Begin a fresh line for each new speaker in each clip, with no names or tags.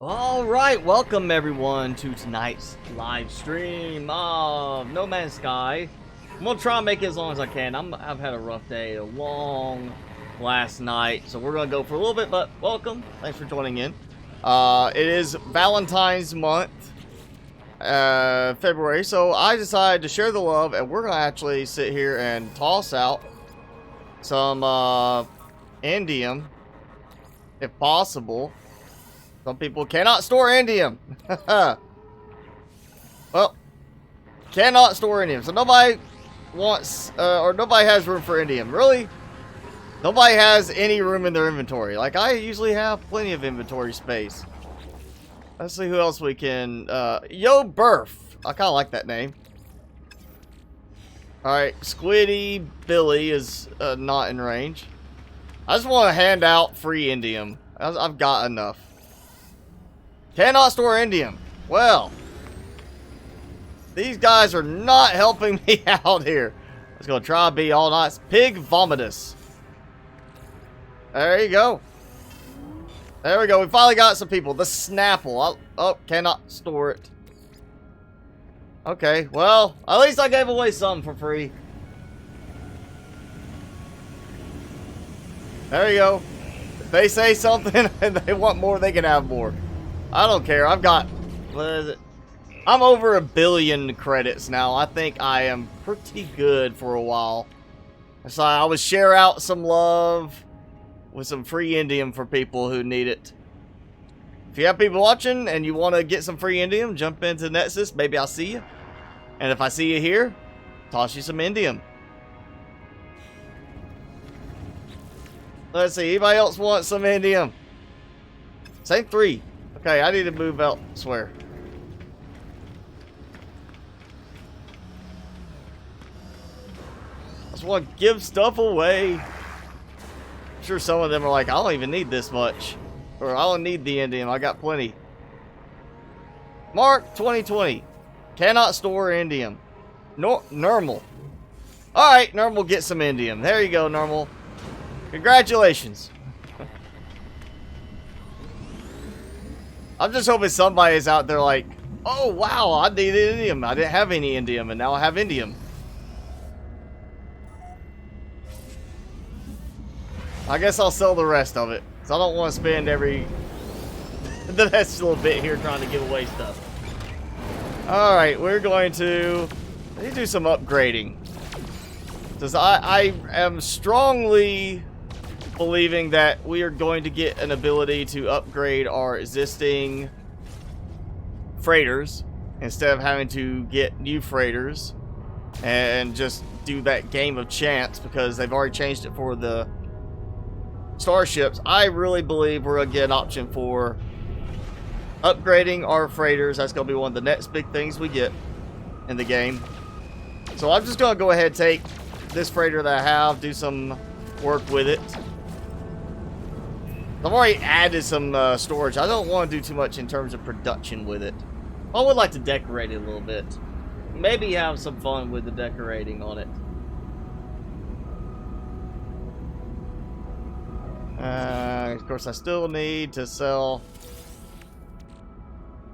Alright, welcome everyone to tonight's live stream of No Man's Sky. I'm gonna try and make it as long as I can. I've had a rough day, a long last night, so we're gonna go for a little bit, but welcome. Thanks for joining in. It is Valentine's month, February, so I decided to share the love, and we're gonna actually sit here and toss out some indium, if possible. Some people cannot store indium. Well, cannot store indium. So nobody wants, or nobody has room for indium. Really? Nobody has any room in their inventory. Like, I usually have plenty of inventory space. Let's see who else we can, Yo Burf. I kind of like that name. Alright, Squiddy Billy is not in range. I just want to hand out free indium. I've got enough. Cannot store indium. Well, these guys are not helping me out here. Let's go try to be all nice. Pig Vomitus. There you go. There we go. We finally got some people. The Snapple. Oh, cannot store it. Okay, well, at least I gave away some for free. There you go. If they say something and they want more, they can have more. I don't care. I've got, what is it? I'm over 1 billion credits now. I think I am pretty good for a while. So I would share out some love with some free indium for people who need it. If you have people watching and you want to get some free indium, jump into Nexus. Maybe I'll see you. And if I see you here, toss you some indium. Let's see. Anybody else want some indium? Same 3. Okay, I need to move elsewhere. I just want to give stuff away. I'm sure some of them are like, I don't even need this much. Or I don't need the indium. I got plenty. Mark 2020. Cannot store indium. No, normal. Alright, normal, get some indium. There you go, normal. Congratulations. I'm just hoping somebody is out there like, oh wow, I needed indium. I didn't have any indium, and now I have indium. I guess I'll sell the rest of it, because I don't want to spend the next little bit here trying to give away stuff. Alright, we're going to do some upgrading. Because I am strongly believing that we are going to get an ability to upgrade our existing freighters instead of having to get new freighters and just do that game of chance, because they've already changed it for the starships. I really believe we're going to get an option for upgrading our freighters. That's going to be one of the next big things we get in the game. So I'm just going to go ahead and take this freighter that I have, do some work with it. I've already added some storage. I don't want to do too much in terms of production with it. I would like to decorate it a little bit. Maybe have some fun with the decorating on it. Of course, I still need to sell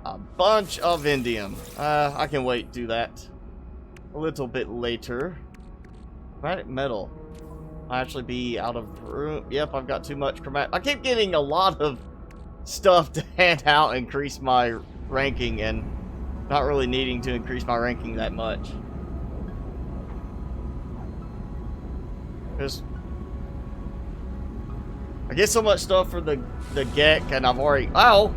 a bunch of indium. I can wait, do that a little bit later. Chromatic metal. I'll actually be out of room. Yep, I've got too much chromatic. I keep getting a lot of stuff to hand out, increase my ranking, and not really needing to increase my ranking that much. Just, I get so much stuff for the Gek, and I've already, ow!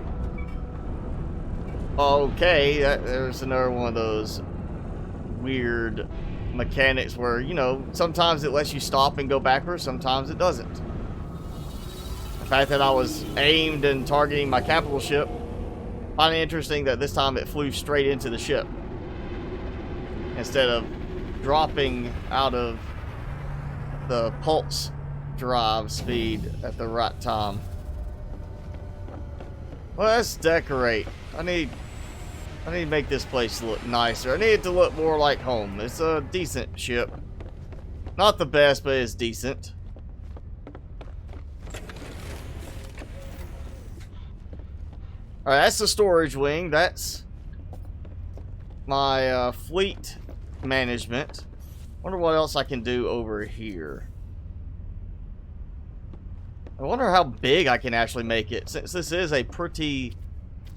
Okay, there's another one of those weird mechanics where, you know, sometimes it lets you stop and go backwards, sometimes it doesn't. The fact that I was aimed and targeting my capital ship, find it interesting that this time it flew straight into the ship instead of dropping out of the pulse drive speed at the right time. Well, let's decorate. I need to make this place look nicer. I need it to look more like home. It's a decent ship. Not the best, but it's decent. Alright, that's the storage wing. That's my fleet management. Wonder what else I can do over here. I wonder how big I can actually make it, since this is a pretty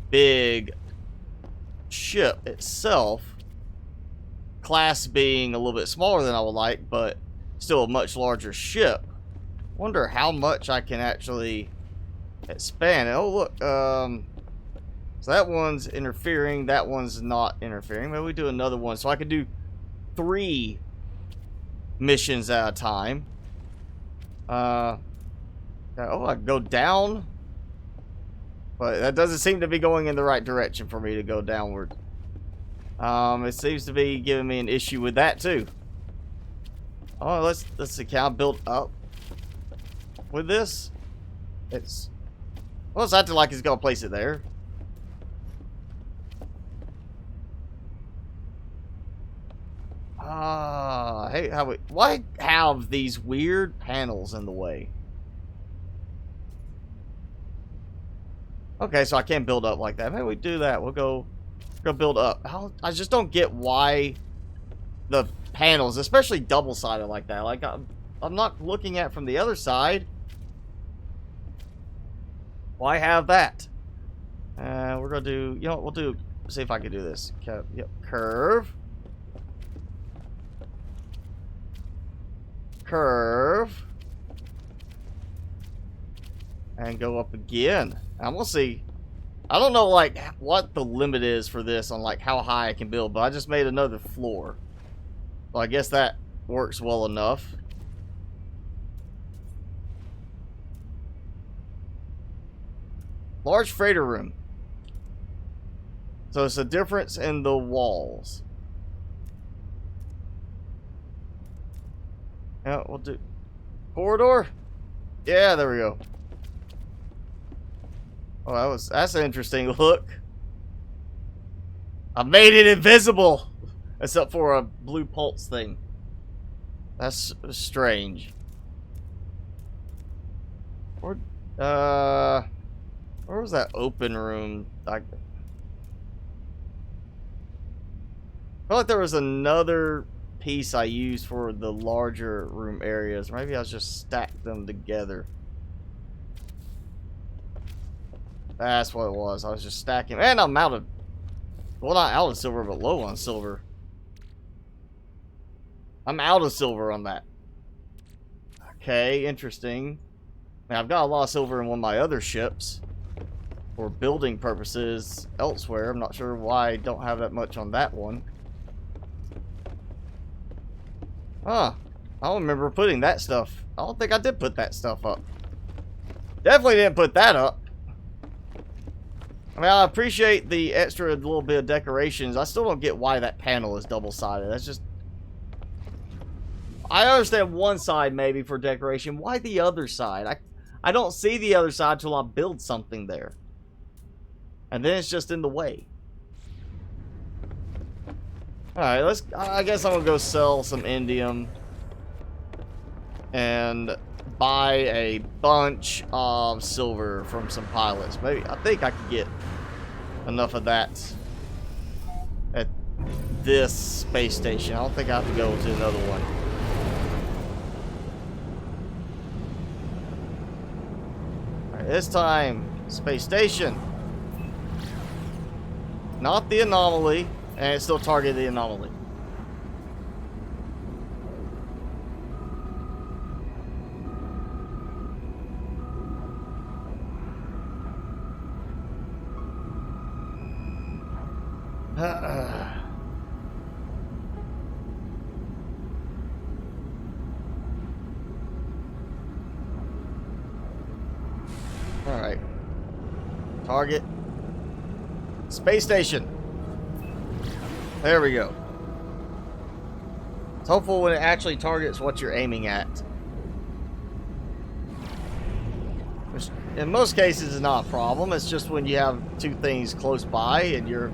big ship itself. Class being a little bit smaller than I would like, but still a much larger ship. Wonder how much I can actually expand. Oh, look. So that one's interfering. That one's not interfering. Maybe we do another one. So I can do 3 missions at a time. Oh, I can go down. But that doesn't seem to be going in the right direction for me to go downward. It seems to be giving me an issue with that too. Oh, let's see. Can I build up with this? It's acting like it's gonna place it there. Hey, why have these weird panels in the way? Okay, so I can't build up like that. Maybe we do that. We'll go build up. I just don't get why the panels, especially double-sided like that. Like, I'm not looking at from the other side. Why have that? We're gonna do, you know what, we'll do, see if I can do this. Yep, curve. Curve. And go up again. And we'll see. I don't know, like, what the limit is for this on, like, how high I can build, but I just made another floor. Well, I guess that works well enough. Large freighter room. So it's a difference in the walls. Yeah, we'll do corridor. Yeah, there we go. Oh, that's an interesting look. I made it invisible, except for a blue pulse thing. That's strange. Where was that open room? I felt like there was another piece I used for the larger room areas. Maybe I just stacked them together. That's what it was. I was just stacking. And I'm out of... Well, not out of silver, but low on silver. I'm out of silver on that. Okay, interesting. Now, I've got a lot of silver in one of my other ships. For building purposes elsewhere. I'm not sure why I don't have that much on that one. Huh. I don't remember putting that stuff. I don't think I did put that stuff up. Definitely didn't put that up. I mean, I appreciate the extra little bit of decorations. I still don't get why that panel is double-sided. That's just... I understand one side maybe for decoration. Why the other side? I don't see the other side till I build something there. And then it's just in the way. Alright, I guess I'm gonna go sell some indium. And buy a bunch of silver from some pilots. Maybe, I think I could get enough of that at this space station. I don't think I have to go to another one. Alright, this time, space station. Not the anomaly, and it still targeted the anomaly. Alright. Target. Space station. There we go. It's hopeful when it actually targets what you're aiming at. Which in most cases is not a problem. It's just when you have two things close by and you're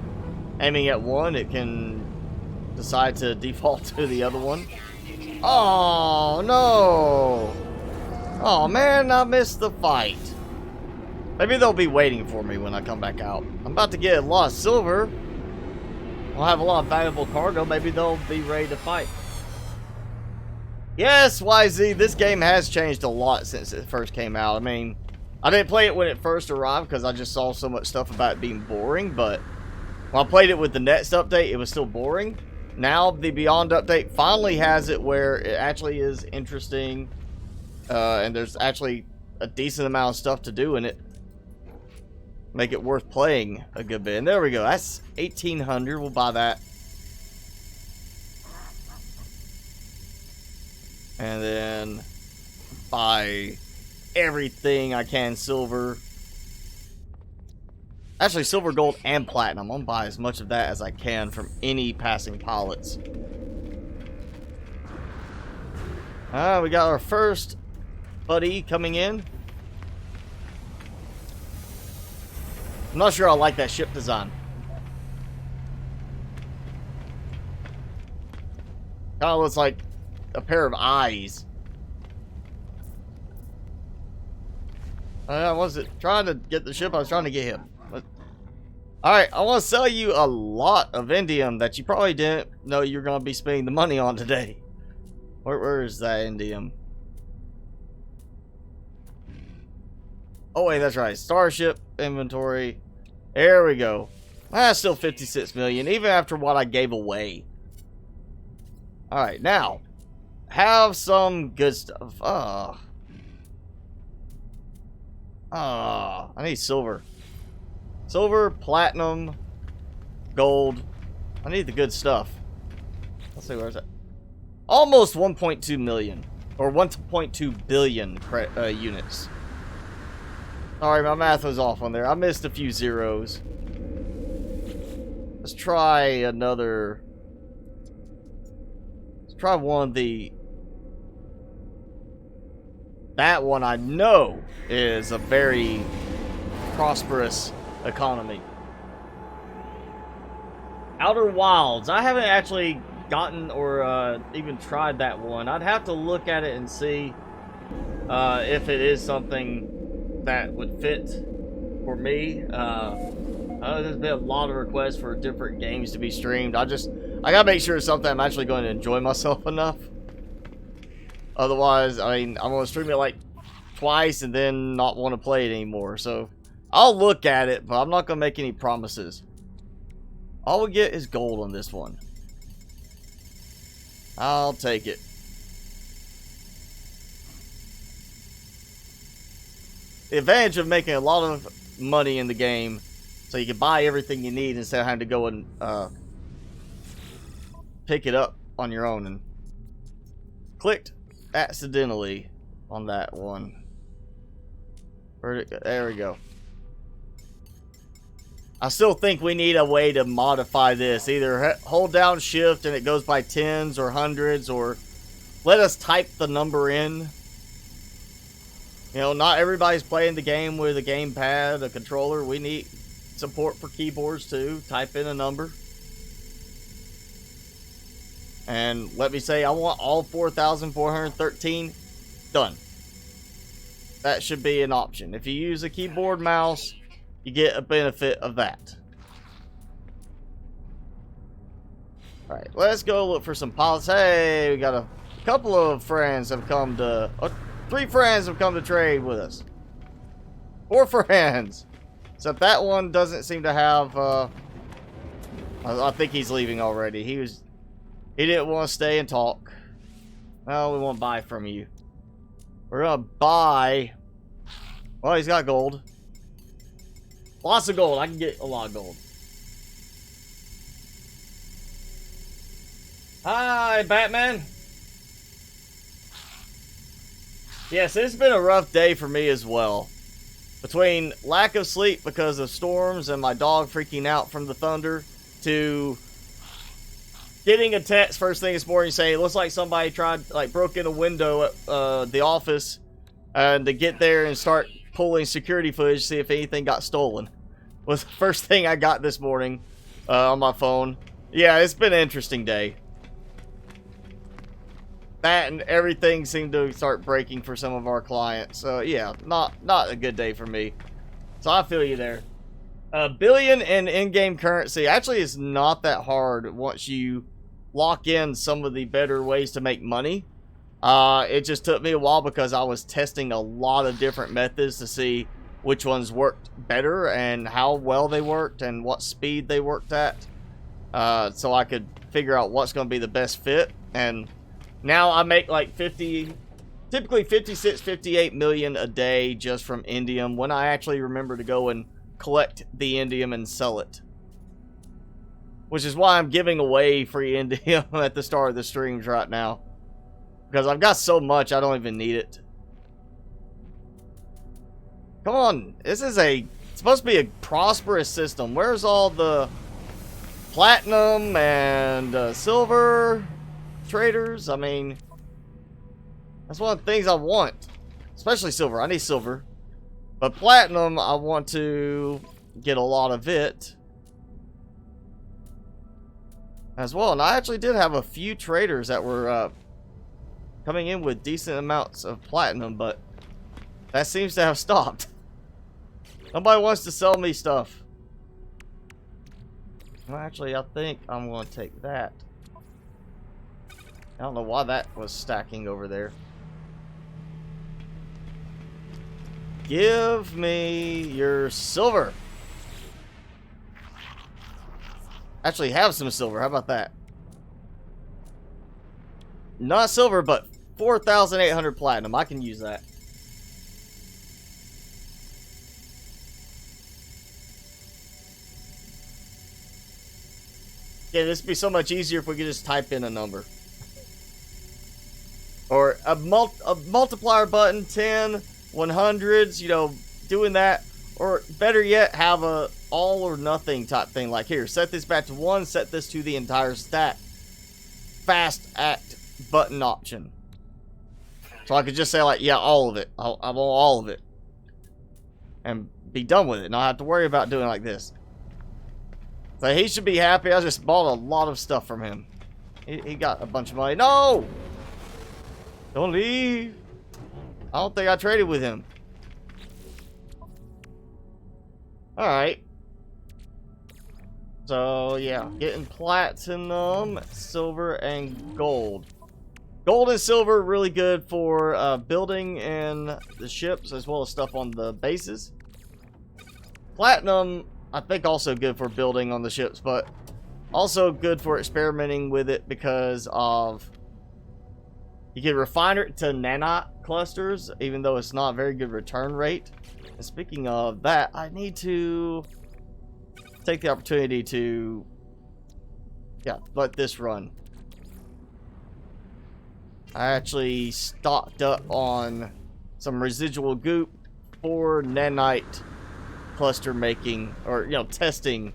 aiming at one, it can decide to default to the other one. Oh, no. Oh, man, I missed the fight. Maybe they'll be waiting for me when I come back out. I'm about to get a lot of silver. I'll have a lot of valuable cargo. Maybe they'll be ready to fight. Yes, YZ, this game has changed a lot since it first came out. I mean, I didn't play it when it first arrived because I just saw so much stuff about it being boring, but when I played it with the next update, it was still boring. Now, the Beyond update finally has it where it actually is interesting, and there's actually a decent amount of stuff to do in it. Make it worth playing a good bit. And there we go. That's 1,800. We'll buy that. And then buy everything I can silver. Actually, silver, gold, and platinum. I'm going to buy as much of that as I can from any passing pilots. We got our first buddy coming in. I'm not sure I like that ship design. Kind of looks like a pair of eyes. I wasn't trying to get the ship, I was trying to get him. Alright, I want to sell you a lot of indium that you probably didn't know you were going to be spending the money on today. Where is that indium? Oh wait, that's right. Starship inventory. There we go. That's still 56 million, even after what I gave away. Alright, now. Have some good stuff. I need silver. Silver, platinum, gold. I need the good stuff. Let's see, where's that? Almost 1.2 million. Or 1.2 billion units. Sorry, my math was off on there. I missed a few zeros. Let's try another. Let's try one of the. That one I know is a very prosperous economy. Outer Wilds. I haven't actually gotten or even tried that one. I'd have to look at it and see if it is something that would fit for me. There's been a lot of requests for different games to be streamed. I gotta make sure it's something I'm actually going to enjoy myself enough. Otherwise, I mean, I'm gonna stream it like twice and then not want to play it anymore. So I'll look at it, but I'm not gonna make any promises. All we get is gold on this one. I'll take it. The advantage of making a lot of money in the game, so you can buy everything you need instead of having to go and pick it up on your own. And clicked accidentally on that one. Where'd it go? There we go. I still think we need a way to modify this. Either hold down shift and it goes by tens or hundreds, or let us type the number in. You know, not everybody's playing the game with a gamepad, a controller. We need support for keyboards too. Type in a number. And let me say I want all 4,413. Done. That should be an option. If you use a keyboard mouse, you get a benefit of that. Alright, let's go look for some pilots. Hey, we got a couple of friends have come to... 3 friends have come to trade with us. 4 friends. Except that one doesn't seem to have... I think he's leaving already. He didn't want to stay and talk. No, we won't buy from you. We're gonna buy... Well, he's got gold. Lots of gold. I can get a lot of gold. Hi, Batman. Yes, it's been a rough day for me as well. Between lack of sleep because of storms and my dog freaking out from the thunder, to getting a text first thing this morning saying it looks like somebody broke in a window at the office, and to get there and start pulling security footage to see if anything got stolen. Was the first thing I got this morning on my phone. Yeah, it's been an interesting day. That and everything seemed to start breaking for some of our clients. So yeah, not a good day for me. So I feel you there. A billion in in-game currency actually is not that hard once you lock in some of the better ways to make money. It just took me a while because I was testing a lot of different methods to see which ones worked better and how well they worked and what speed they worked at. So I could figure out what's going to be the best fit. And now I make like typically 56, 58 million a day just from indium when I actually remember to go and collect the indium and sell it. Which is why I'm giving away free indium at the start of the streams right now. Because I've got so much, I don't even need it. Come on, this is it's supposed to be a prosperous system. Where's all the platinum and silver traders? I mean, that's one of the things I want. Especially silver. I need silver. But platinum, I want to get a lot of it as well. And I actually did have a few traders that were coming in with decent amounts of platinum, but that seems to have stopped. Nobody wants to sell me stuff. Well, actually, I think I'm going to take that. I don't know why that was stacking over there. Give me your silver. Actually, have some silver. How about that? Not silver, but 4,800 platinum. I can use that. Yeah, this would be so much easier if we could just type in a number. Or a multiplier button, 10, 100s, you know, doing that. Or better yet, have a all or nothing type thing. Like here, set this back to 1, set this to the entire stack. Fast act button option. So I could just say like, yeah, all of it. I want all of it. And be done with it. Not have to worry about doing like this. So he should be happy. I just bought a lot of stuff from him. He got a bunch of money. No! Don't leave. I don't think I traded with him. Alright. So, yeah. Getting platinum, silver, and gold. Gold and silver really good for building in the ships as well as stuff on the bases. Platinum, I think also good for building on the ships, but also good for experimenting with it because of you can refine it to nanite clusters, even though it's not a very good return rate. And speaking of that, I need to take the opportunity to let this run. I actually stocked up on some residual goop for nanite cluster making, or testing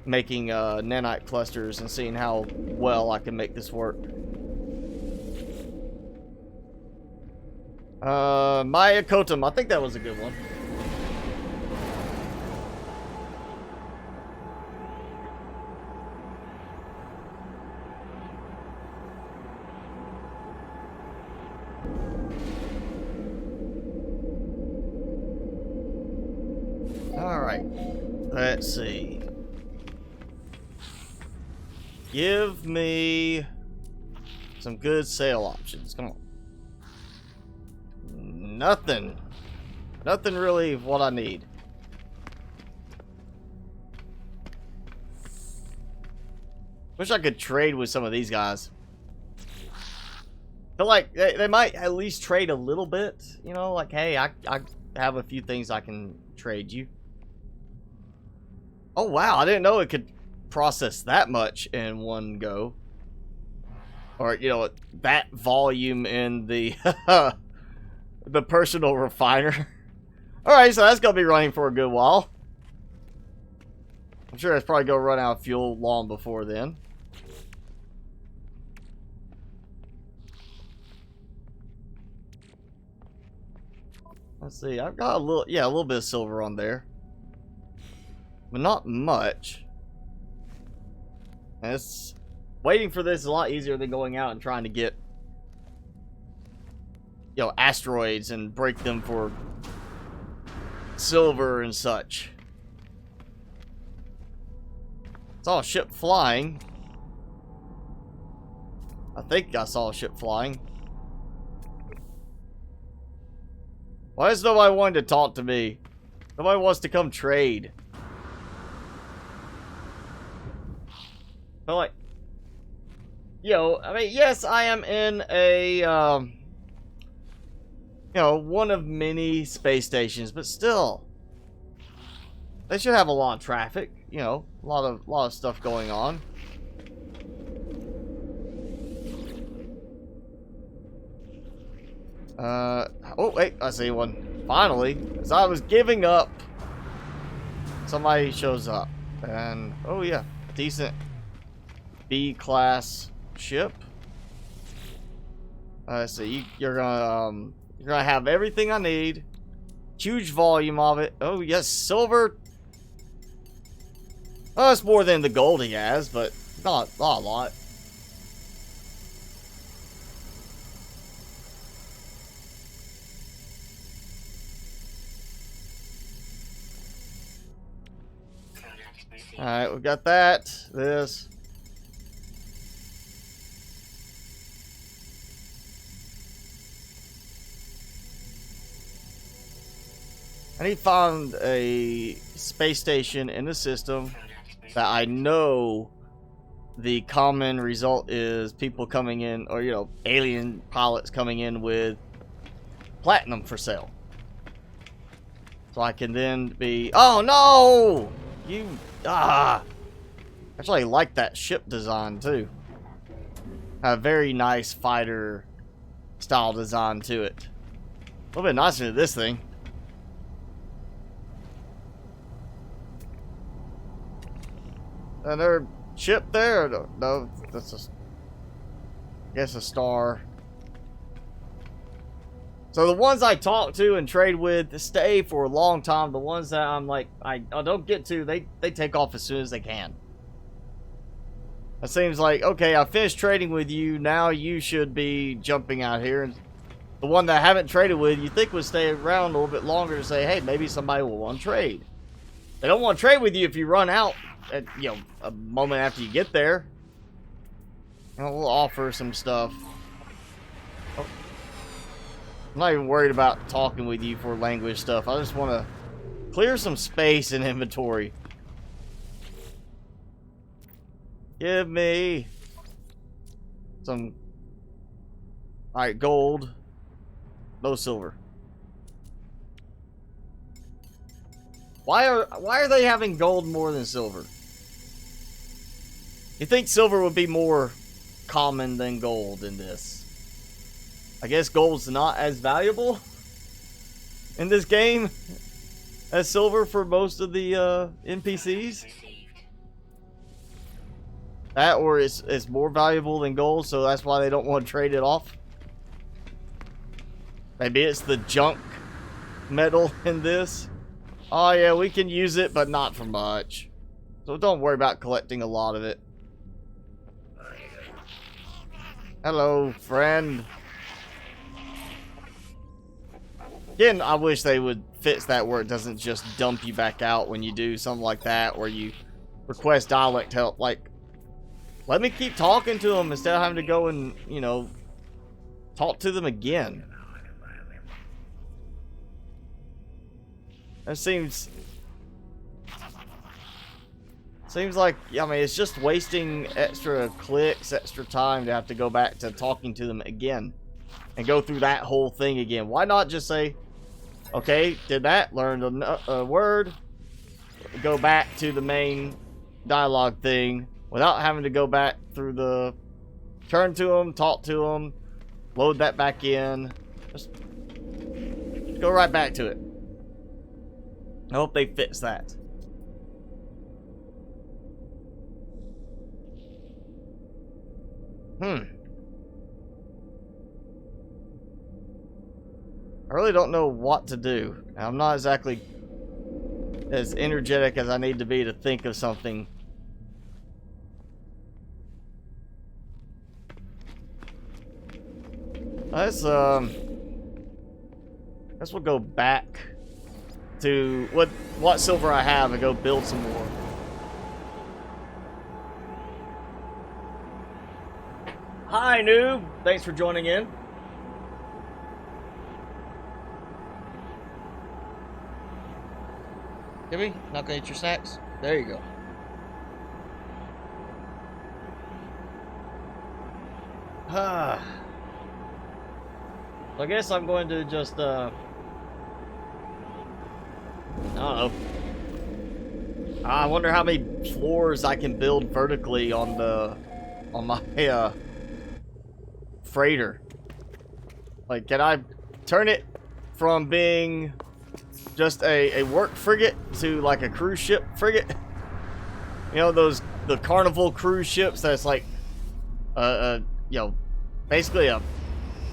making nanite clusters and seeing how well I can make this work. Maya Kotum, I think that was a good one. Alright, let's see. Give me some good sale options. Come on. Nothing. Nothing really what I need. Wish I could trade with some of these guys. Feel like they might at least trade a little bit. You know, like, hey, I have a few things I can trade you. Oh, wow. I didn't know it could process that much in one go. Or, that volume in the the personal refiner. Alright, so that's going to be running for a good while. I'm sure it's probably going to run out of fuel long before then. Let's see. I've got a little bit of silver on there. But not much. And it's waiting for this is a lot easier than going out and trying to get asteroids and break them for silver and such. Saw a ship flying. I think I saw a ship flying. Why is nobody wanting to talk to me? Nobody wants to come trade. I'm like, yo, I mean, yes, I am in a, you know, one of many space stations, but still, they should have a lot of traffic. You know, a lot of stuff going on. Oh wait, I see one. Finally, as I was giving up, somebody shows up, and oh yeah, decent B-class ship. Let's see, you're gonna have everything I need. Huge volume of it. Oh yes, silver. Oh, it's more than the gold he has, but not a lot. Alright, we got that. This. I need to find a space station in the system that I know the common result is people coming in, or, you know, alien pilots coming in with platinum for sale. So I can then be... Oh, no! You... Actually, I like that ship design, too. A very nice fighter style design to it. A little bit nicer than this thing. Another ship there? No, that's a... I guess a star. So the ones I talk to and trade with stay for a long time. The ones that I'm like, I don't get to, they take off as soon as they can. It seems like, okay, I finished trading with you, now you should be jumping out here. And the one that I haven't traded with, you think would stay around a little bit longer to say, hey, maybe somebody will want to trade. They don't want to trade with you if you run out at, you know, a moment after you get there. And we'll offer some stuff. Oh. I'm not even worried about talking with you for language stuff. I just want to clear some space in inventory. Give me some... Alright, gold. No silver. Why are they having gold more than silver? You think silver would be more common than gold in this? I guess gold's not as valuable in this game as silver for most of the NPCs. That, or it's more valuable than gold, so that's why they don't want to trade it off. Maybe it's the junk metal in this. Oh yeah, we can use it, but not for much. So don't worry about collecting a lot of it. Hello, friend. Again, I wish they would fix that where it doesn't just dump you back out when you do something like that, or you request dialect help. Like, let me keep talking to them instead of having to go and, you know, talk to them again. That seems like, I mean, it's just wasting extra clicks, extra time to have to go back to talking to them again and go through that whole thing again. Why not just say, okay, did that, learned a word, go back to the main dialogue thing without having to go back through the turn to them, talk to them, load that back in. Just go right back to it. I hope they fix that. I really don't know what to do. I'm not exactly as energetic as I need to be to think of something. Let's we'll go back to what silver I have and go build some more. Hi, noob. Thanks for joining in. Jimmy, not gonna eat your snacks? There you go. I guess I'm going to just, I don't know. I wonder how many floors I can build vertically on my, freighter. Like, can I turn it from being just a work frigate to like a cruise ship frigate? You know, the Carnival cruise ships that's like, you know, basically a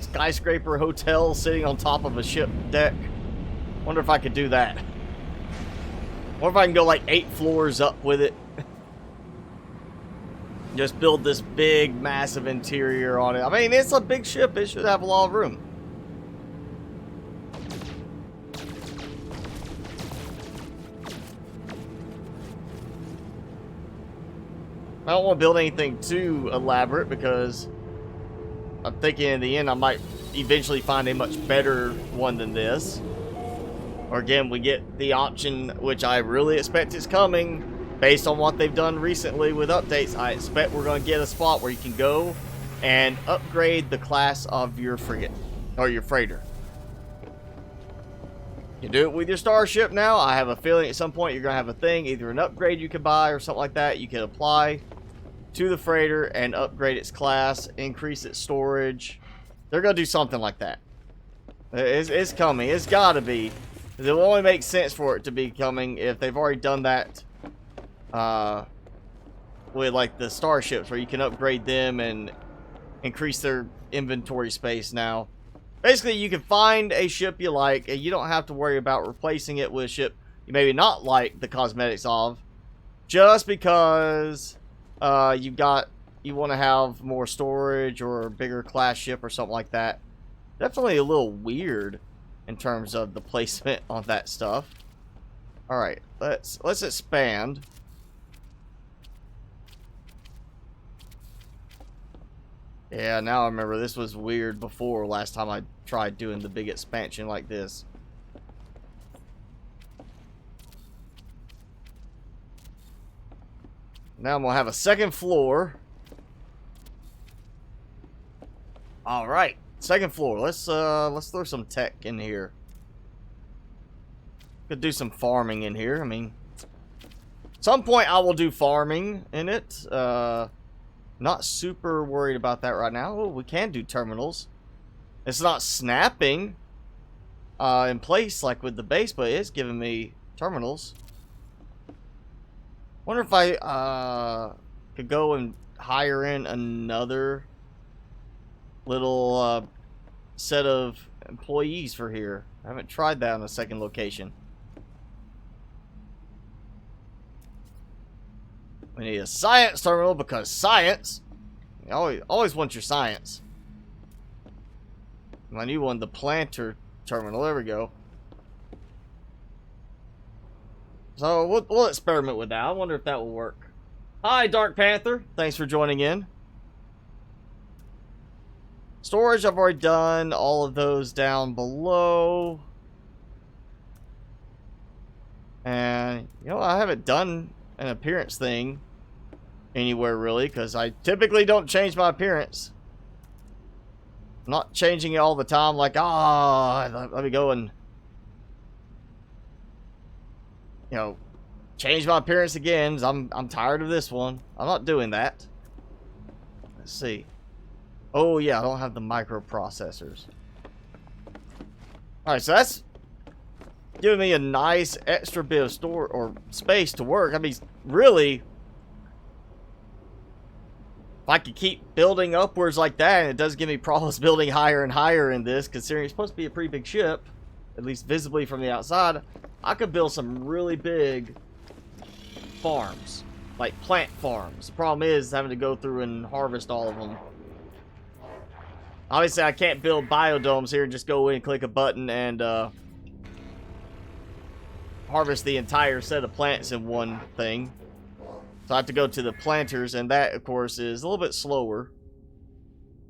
skyscraper hotel sitting on top of a ship deck. Wonder if I could do that. Wonder if I can go like 8 floors up with it. Just build this big, massive interior on it. I mean, it's a big ship. It should have a lot of room. I don't want to build anything too elaborate because I'm thinking in the end I might eventually find a much better one than this. Or again, we get the option, which I really expect is coming, based on what they've done recently with updates. I expect we're going to get a spot where you can go and upgrade the class of your frigate, or your freighter. You do it with your starship now. I have a feeling at some point you're going to have a thing, either an upgrade you could buy or something like that. You can apply to the freighter and upgrade its class, increase its storage. They're going to do something like that. It's coming. It's got to be. It will only make sense for it to be coming if they've already done that with like the starships, where you can upgrade them and increase their inventory space now. Basically, you can find a ship you like, and you don't have to worry about replacing it with a ship you maybe not like the cosmetics of, just because you want to have more storage or a bigger class ship or something like that. Definitely a little weird in terms of the placement on that stuff. All right, let's expand. Yeah, now I remember this was weird before last time I tried doing the big expansion like this. Now I'm gonna have a second floor. All right, second floor. Let's throw some tech in here. Could do some farming in here. I mean, at some point I will do farming in it. Not super worried about that right now. Oh, we can do terminals. It's not snapping in place like with the base, but it is giving me terminals. Wonder if I could go and hire in another little set of employees for here. I haven't tried that on a second location. We need a science terminal because science. You always want your science. My new one, the planter terminal. There we go. So we'll experiment with that. I wonder if that will work. Hi, Dark Panther. Thanks for joining in. Storage, I've already done all of those down below. And, you know, I haven't done an appearance thing anywhere really, because I typically don't change my appearance. I'm not changing it all the time, like, let me go and, you know, change my appearance again. I'm tired of this one. I'm not doing that. Let's see. Oh yeah, I don't have the microprocessors. Alright, so that's giving me a nice extra bit of store or space to work. I mean, really, if I could keep building upwards like that, and it does give me problems building higher and higher in this, considering it's supposed to be a pretty big ship, at least visibly from the outside, I could build some really big farms, like plant farms. The problem is having to go through and harvest all of them. Obviously, I can't build biodomes here and just go in and click a button and harvest the entire set of plants in one thing. So I have to go to the planters, and that, of course, is a little bit slower.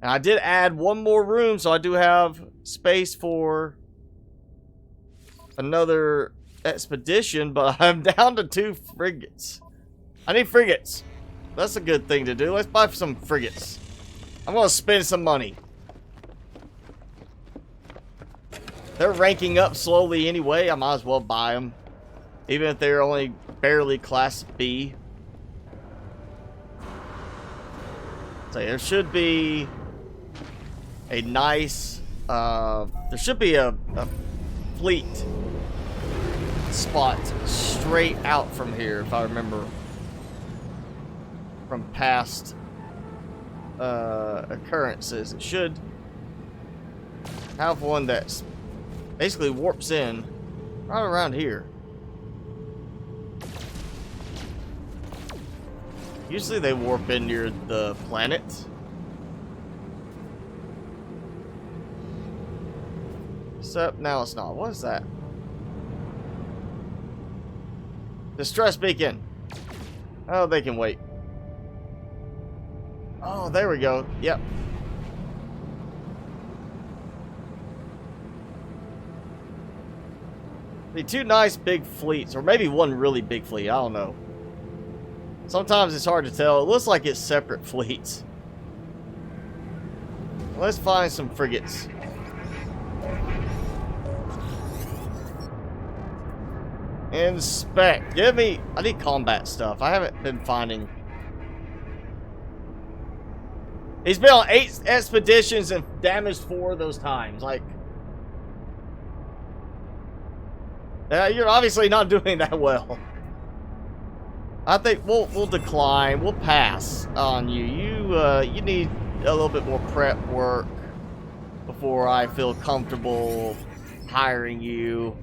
And I did add one more room, so I do have space for another expedition, but I'm down to 2 frigates. I need frigates. That's a good thing to do. Let's buy some frigates. I'm going to spend some money. They're ranking up slowly anyway. I might as well buy them. Even if they're only barely Class B. So there should be a nice... there should be a fleet spot straight out from here, if I remember from past occurrences. It should have one that's basically warps in right around here. Usually they warp in near the planet. Except now it's not. What is that? Distress beacon. Oh, they can wait. Oh, there we go. Yep. The 2 nice big fleets, or maybe one really big fleet. I don't know. Sometimes it's hard to tell. It looks like it's separate fleets. Let's find some frigates. Inspect. Give me... I need combat stuff. I haven't been finding... He's been on 8 expeditions and damaged 4 of those times. Like... you're obviously not doing that well. I think we'll decline. We'll pass on you. You need a little bit more prep work before I feel comfortable hiring you.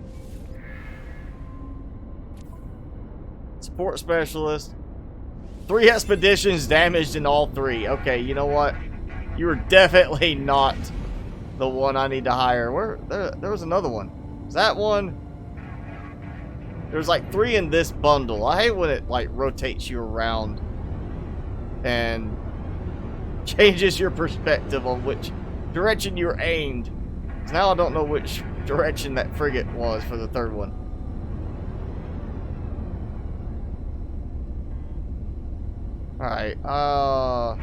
Support specialist. 3 expeditions damaged in all 3. Okay, you know what? You were definitely not the one I need to hire. Where there was another one. Is that one? There's like 3 in this bundle. I hate when it like rotates you around and changes your perspective on which direction you're aimed. Now I don't know which direction that frigate was for the 3rd one. Alright, I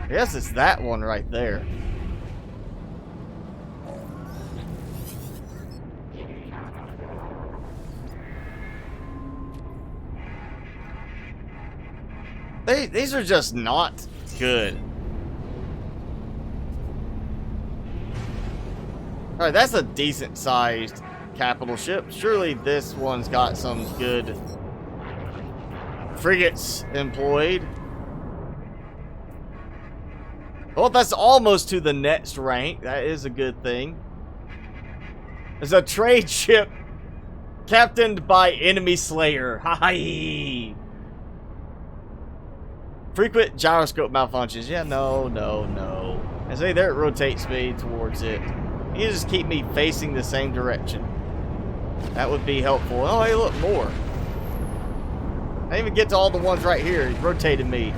guess it's that one right there. These are just not good. Alright, that's a decent sized capital ship. Surely this one's got some good frigates employed. Well, that's almost to the next rank. That is a good thing. There's a trade ship captained by enemy slayer. Hi. Frequent gyroscope malfunctions. Yeah, no. And say there it rotates me towards it. You just keep me facing the same direction. That would be helpful. Oh, hey, look, more. I didn't even get to all the ones right here. It rotated me.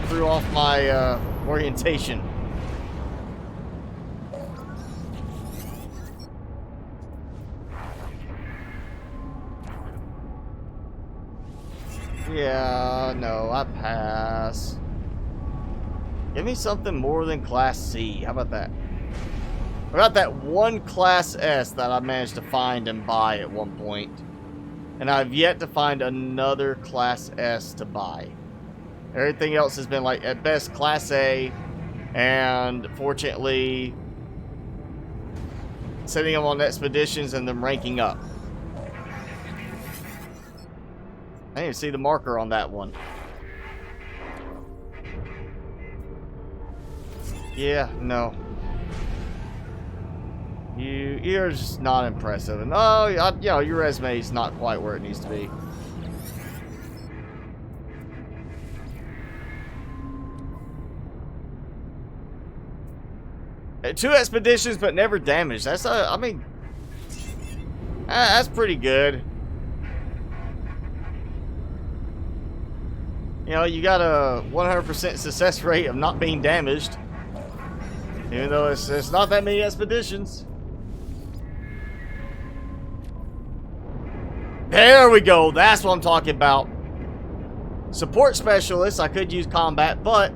Threw off my orientation. Yeah, no, I pass. Give me something more than Class C. How about that? I got that one Class S that I managed to find and buy at one point. And I've yet to find another Class S to buy. Everything else has been like, at best, Class A. And fortunately, sending them on expeditions and them ranking up. I didn't even see the marker on that one. Yeah, no. You're just not impressive. And oh, you know, your resume is not quite where it needs to be. Two expeditions, but never damaged. That's I mean, That's pretty good. You know, you got a 100% success rate of not being damaged. Even though it's not that many expeditions. There we go. That's what I'm talking about. Support specialist. I could use combat, but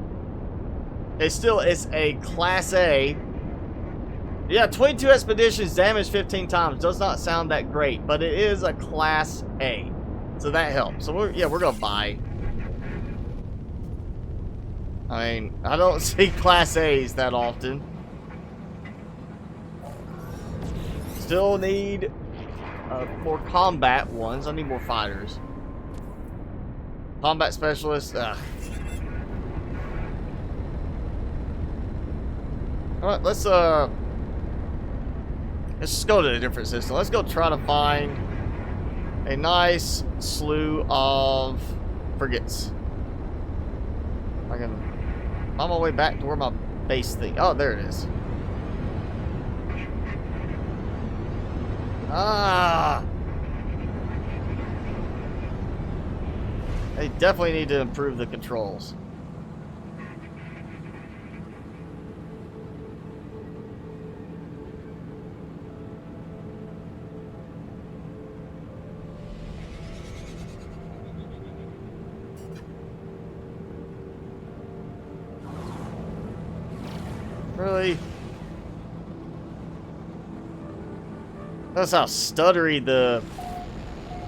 it's a class A. Yeah, 22 expeditions, damaged 15 times. Does not sound that great, but it is a class A. So that helps. So we're gonna buy. I mean, I don't see class A's that often. Still need more combat ones. I need more fighters. Combat specialists. Ugh. Alright, let's just go to a different system. Let's go try to find a nice slew of frigates. I can find my way back to where my base thing. Oh, there it is. Ah! They definitely need to improve the controls. Really? That's how stuttery the...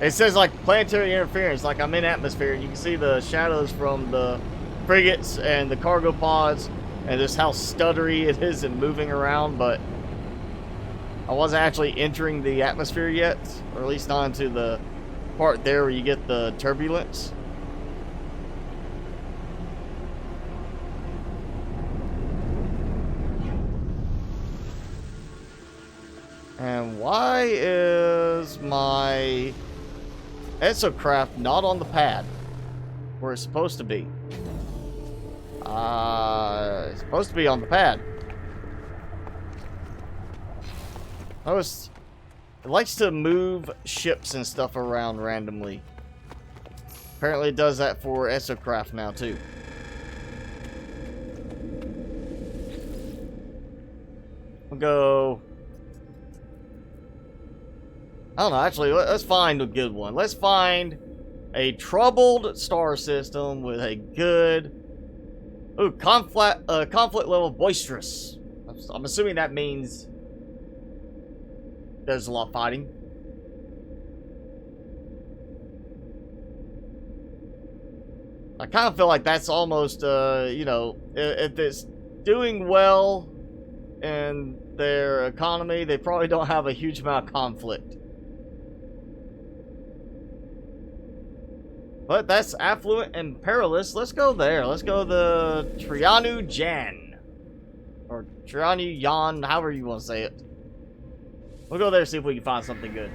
It says like planetary interference, like I'm in atmosphere. You can see the shadows from the frigates and the cargo pods, and just how stuttery it is and moving around, but I wasn't actually entering the atmosphere yet, or at least not into the part there where you get the turbulence. And why is my exocraft not on the pad where it's supposed to be? It's supposed to be on the pad. It likes to move ships and stuff around randomly. Apparently it does that for exocraft now too. We'll go... I don't know, actually, let's find a good one. Let's find a troubled star system with a good... Ooh, conflict level boisterous. I'm assuming that means there's a lot of fighting. I kind of feel like that's almost, you know, if it's doing well in their economy, they probably don't have a huge amount of conflict. But that's affluent and perilous. Let's go there. Let's go the Trianu Jan. Or Trianu Yan, however you want to say it. We'll go there and see if we can find something good.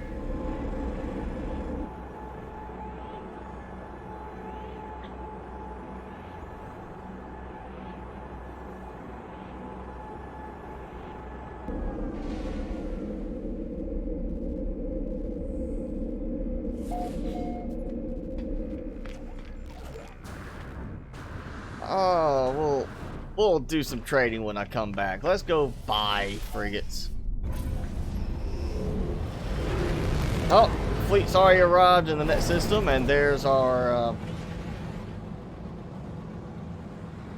Oh, we'll do some trading when I come back. Let's go buy frigates. Oh, fleet's already arrived in the net system, and there's our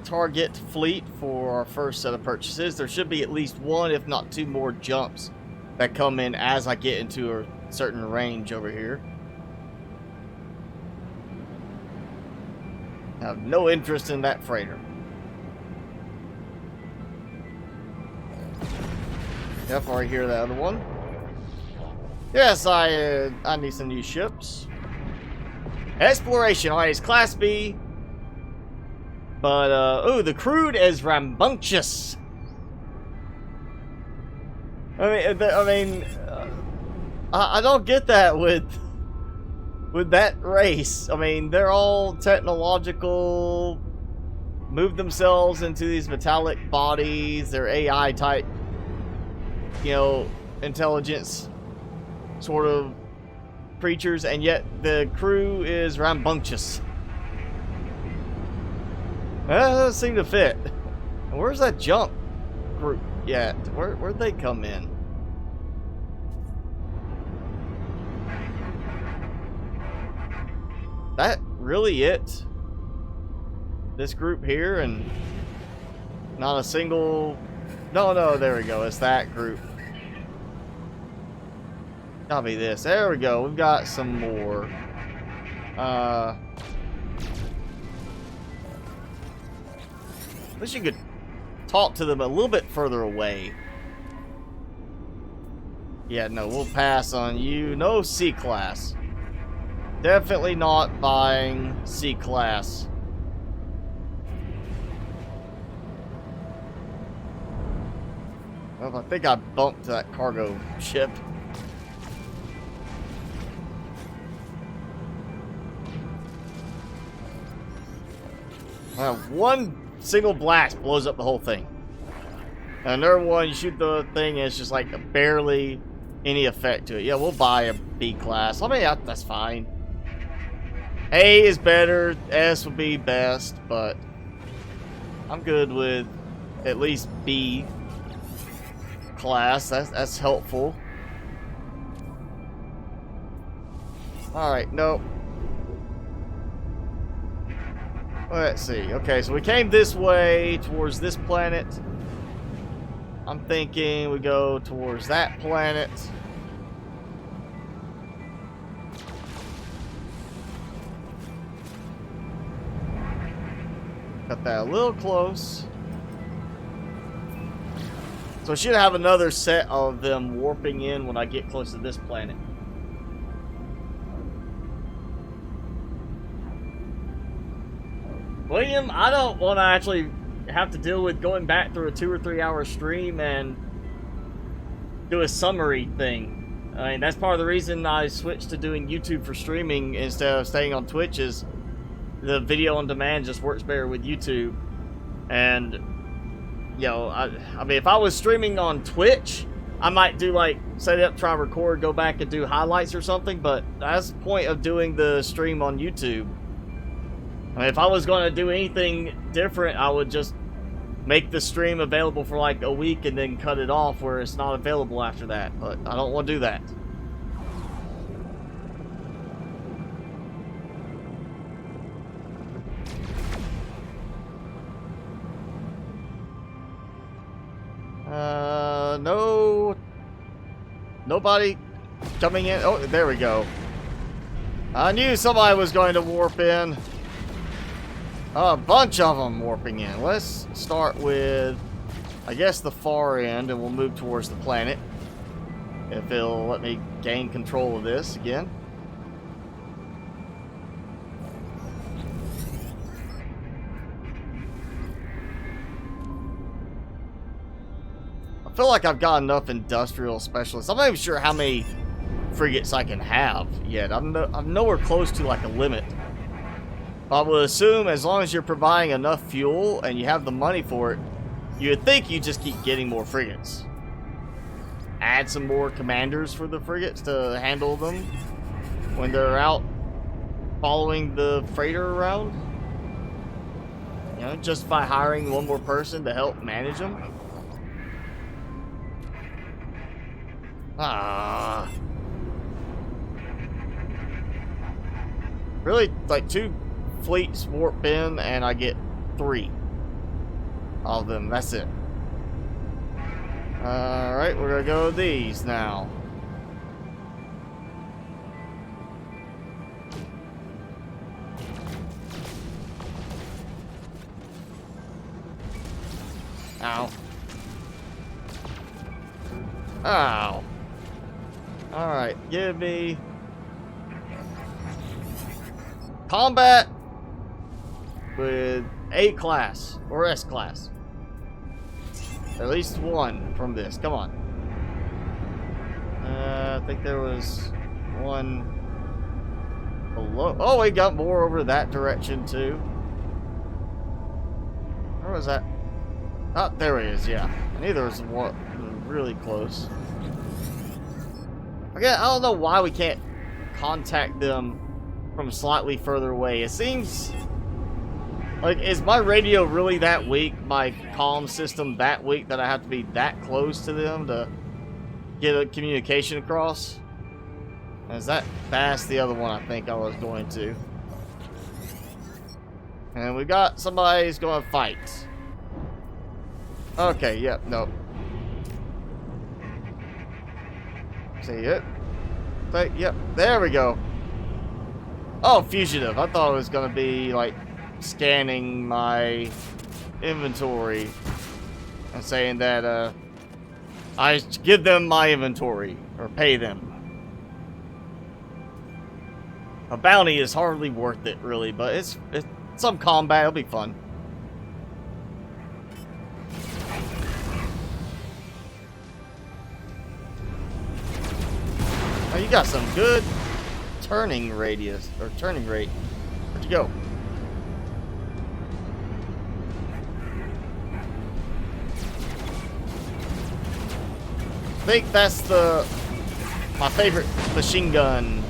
target fleet for our first set of purchases. There should be at least one, if not two more jumps that come in as I get into a certain range over here. I have no interest in that freighter. Yep, already hear the other one. Yes, I need some new ships. Exploration, alright, it's Class B. But, ooh, the crude is rambunctious. I don't get that with that race. I mean, they're all technological, move themselves into these metallic bodies. They're AI type, you know, intelligence. sort of creatures, and yet the crew is rambunctious. That doesn't seem to fit. And where's that jump group yet? Where'd they come in? That really it? This group here, and not a single... No, there we go. It's that group. Gotta be this. There we go. We've got some more. At least you could talk to them a little bit further away. Yeah, no, we'll pass on you. No C-class. Definitely not buying C-class. Well, I think I bumped that cargo ship. One single blast blows up the whole thing. And another one, you shoot the thing, and it's just like barely any effect to it. Yeah, we'll buy a B class. I mean, that's fine. A is better, S would be best, but I'm good with at least B class. That's helpful. Alright, nope. Let's see. Okay, so we came this way towards this planet. I'm thinking we go towards that planet. Got that a little close. So I should have another set of them warping in when I get close to this planet. William, I don't want to actually have to deal with going back through a 2 or 3 hour stream and do a summary thing. I mean, that's part of the reason I switched to doing YouTube for streaming instead of staying on Twitch, is the video on demand just works better with YouTube. And, you know, I mean, if I was streaming on Twitch, I might do like, set it up, try to record, go back and do highlights or something, but that's the point of doing the stream on YouTube. I mean, if I was going to do anything different, I would just make the stream available for like a week and then cut it off where it's not available after that. But I don't want to do that. No. Nobody coming in. Oh, there we go. I knew somebody was going to warp in. A bunch of them warping in. Let's start with, I guess, the far end, and we'll move towards the planet. If it'll let me gain control of this again. I feel like I've got enough industrial specialists. I'm not even sure how many frigates I can have yet. I'm nowhere close to like a limit. I would assume as long as you're providing enough fuel and you have the money for it, you would think you just keep getting more frigates. Add some more commanders for the frigates to handle them when they're out following the freighter around. You know, just by hiring one more person to help manage them. Ah. Really, like 2 fleets warp in and I get 3 of them. That's it. Alright, we're gonna go with these now. Ow. Ow. Alright, give me combat with A class or S class. At least one from this. Come on. I think there was one below. Oh, we got more over that direction too. Where was that? Oh, there he is. Yeah. I knew there was one really close. Again, I don't know why we can't contact them from slightly further away. It seems like, is my radio really that weak? My comm system that weak that I have to be that close to them to get a communication across? Is that's the other one I think I was going to. And we got somebody who's going to fight. Okay, yep, nope. See it? Yep, there we go. Oh, fugitive. I thought it was going to be, like, scanning my inventory and saying that, I give them my inventory, or pay them. A bounty is hardly worth it, really, but it's some combat. It'll be fun. Oh, you got some good turning radius, or turning rate. Where'd you go? I think that's my favorite machine gun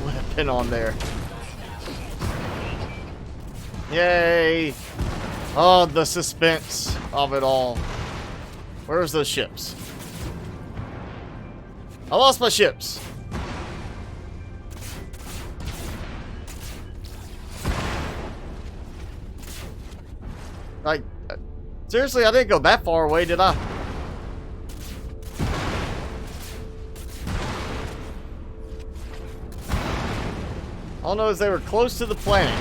would have been on there. Yay! Oh, the suspense of it all. Where's those ships? I lost my ships. Like, seriously, I didn't go that far away, did I? All I know is they were close to the planet.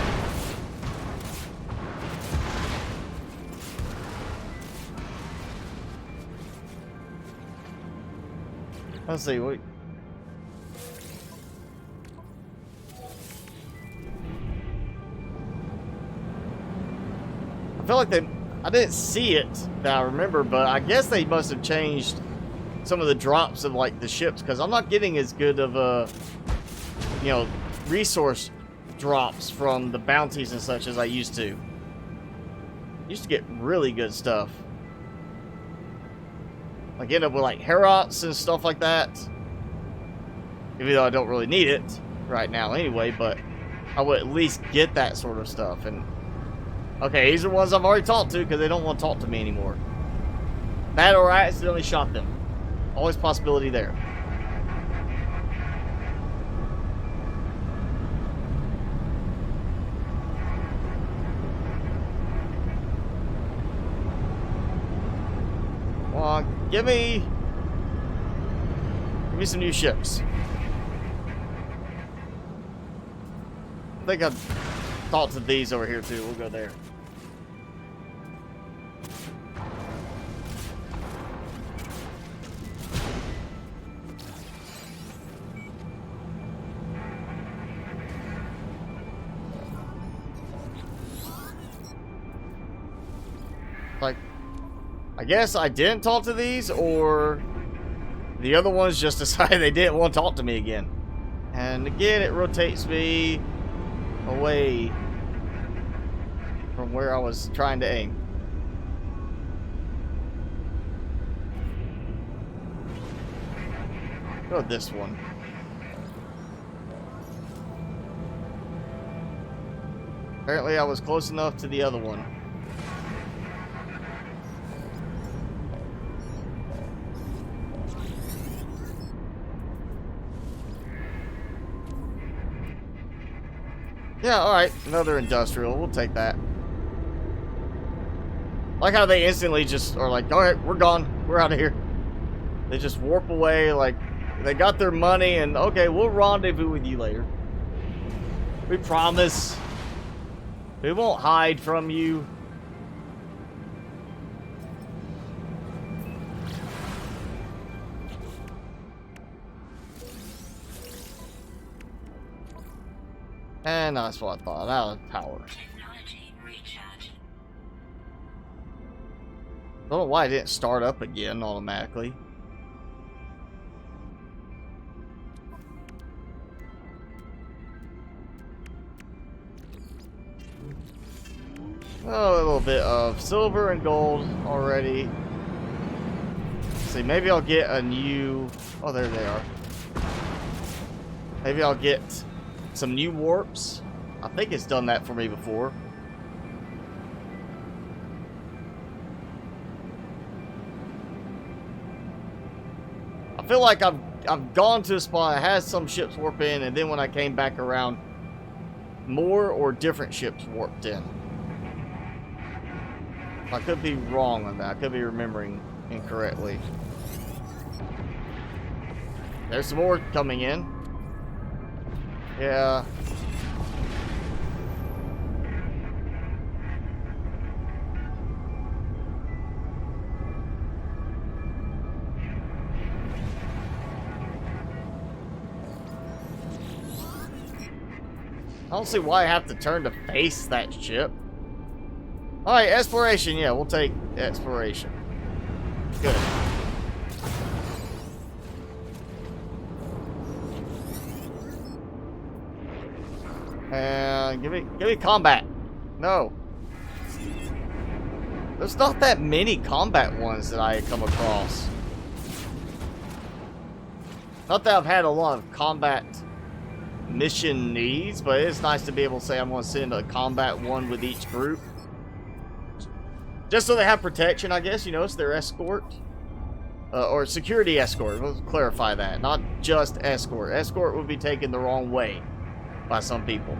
Let's see, wait. I feel like I didn't see it that I remember, but I guess they must have changed some of the drops of like the ships, because I'm not getting as good of a, you know, resource drops from the bounties and such as I used to. Used to get really good stuff. Like end up with like Herots and stuff like that. Even though I don't really need it right now anyway, but I would at least get that sort of stuff. And okay, these are ones I've already talked to because they don't want to talk to me anymore. That or I accidentally shot them. Always possibility there. Come on, give me some new ships. I think I've talked to these over here too. We'll go there. Like, I guess I didn't talk to these, or the other ones just decided they didn't want to talk to me again. And again, it rotates me away from where I was trying to aim. Go this one. Apparently I was close enough to the other one. Yeah, alright. Another industrial. We'll take that. Like how they instantly just are like, alright, we're gone. We're out of here. They just warp away like they got their money and, okay, we'll rendezvous with you later. We promise. We won't hide from you. And that's what I thought. Out of power. I don't know why it didn't start up again automatically. Oh, a little bit of silver and gold already. Let's see, maybe I'll get a new Oh, there they are. Maybe I'll get some new warps. I think it's done that for me before. I feel like I've gone to a spot that has some ships warp in, and then when I came back around, more or different ships warped in. I could be wrong on that. I could be remembering incorrectly. There's some more coming in. Yeah. I don't see why I have to turn to face that ship. Alright, exploration. Yeah, we'll take exploration. Good. And give me combat. No. There's not that many combat ones that I come across. Not that I've had a lot of combat mission needs, but it's nice to be able to say I'm going to send a combat one with each group. Just so they have protection, I guess. You know, it's their escort. Or security escort. We'll clarify that. Not just escort. Escort would be taken the wrong way by some people.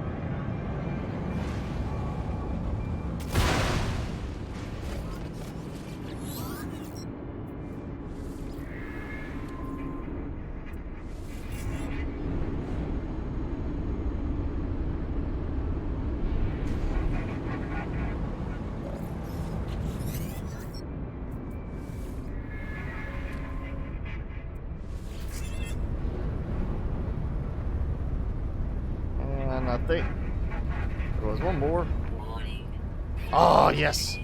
I think there was one more. Oh, yes.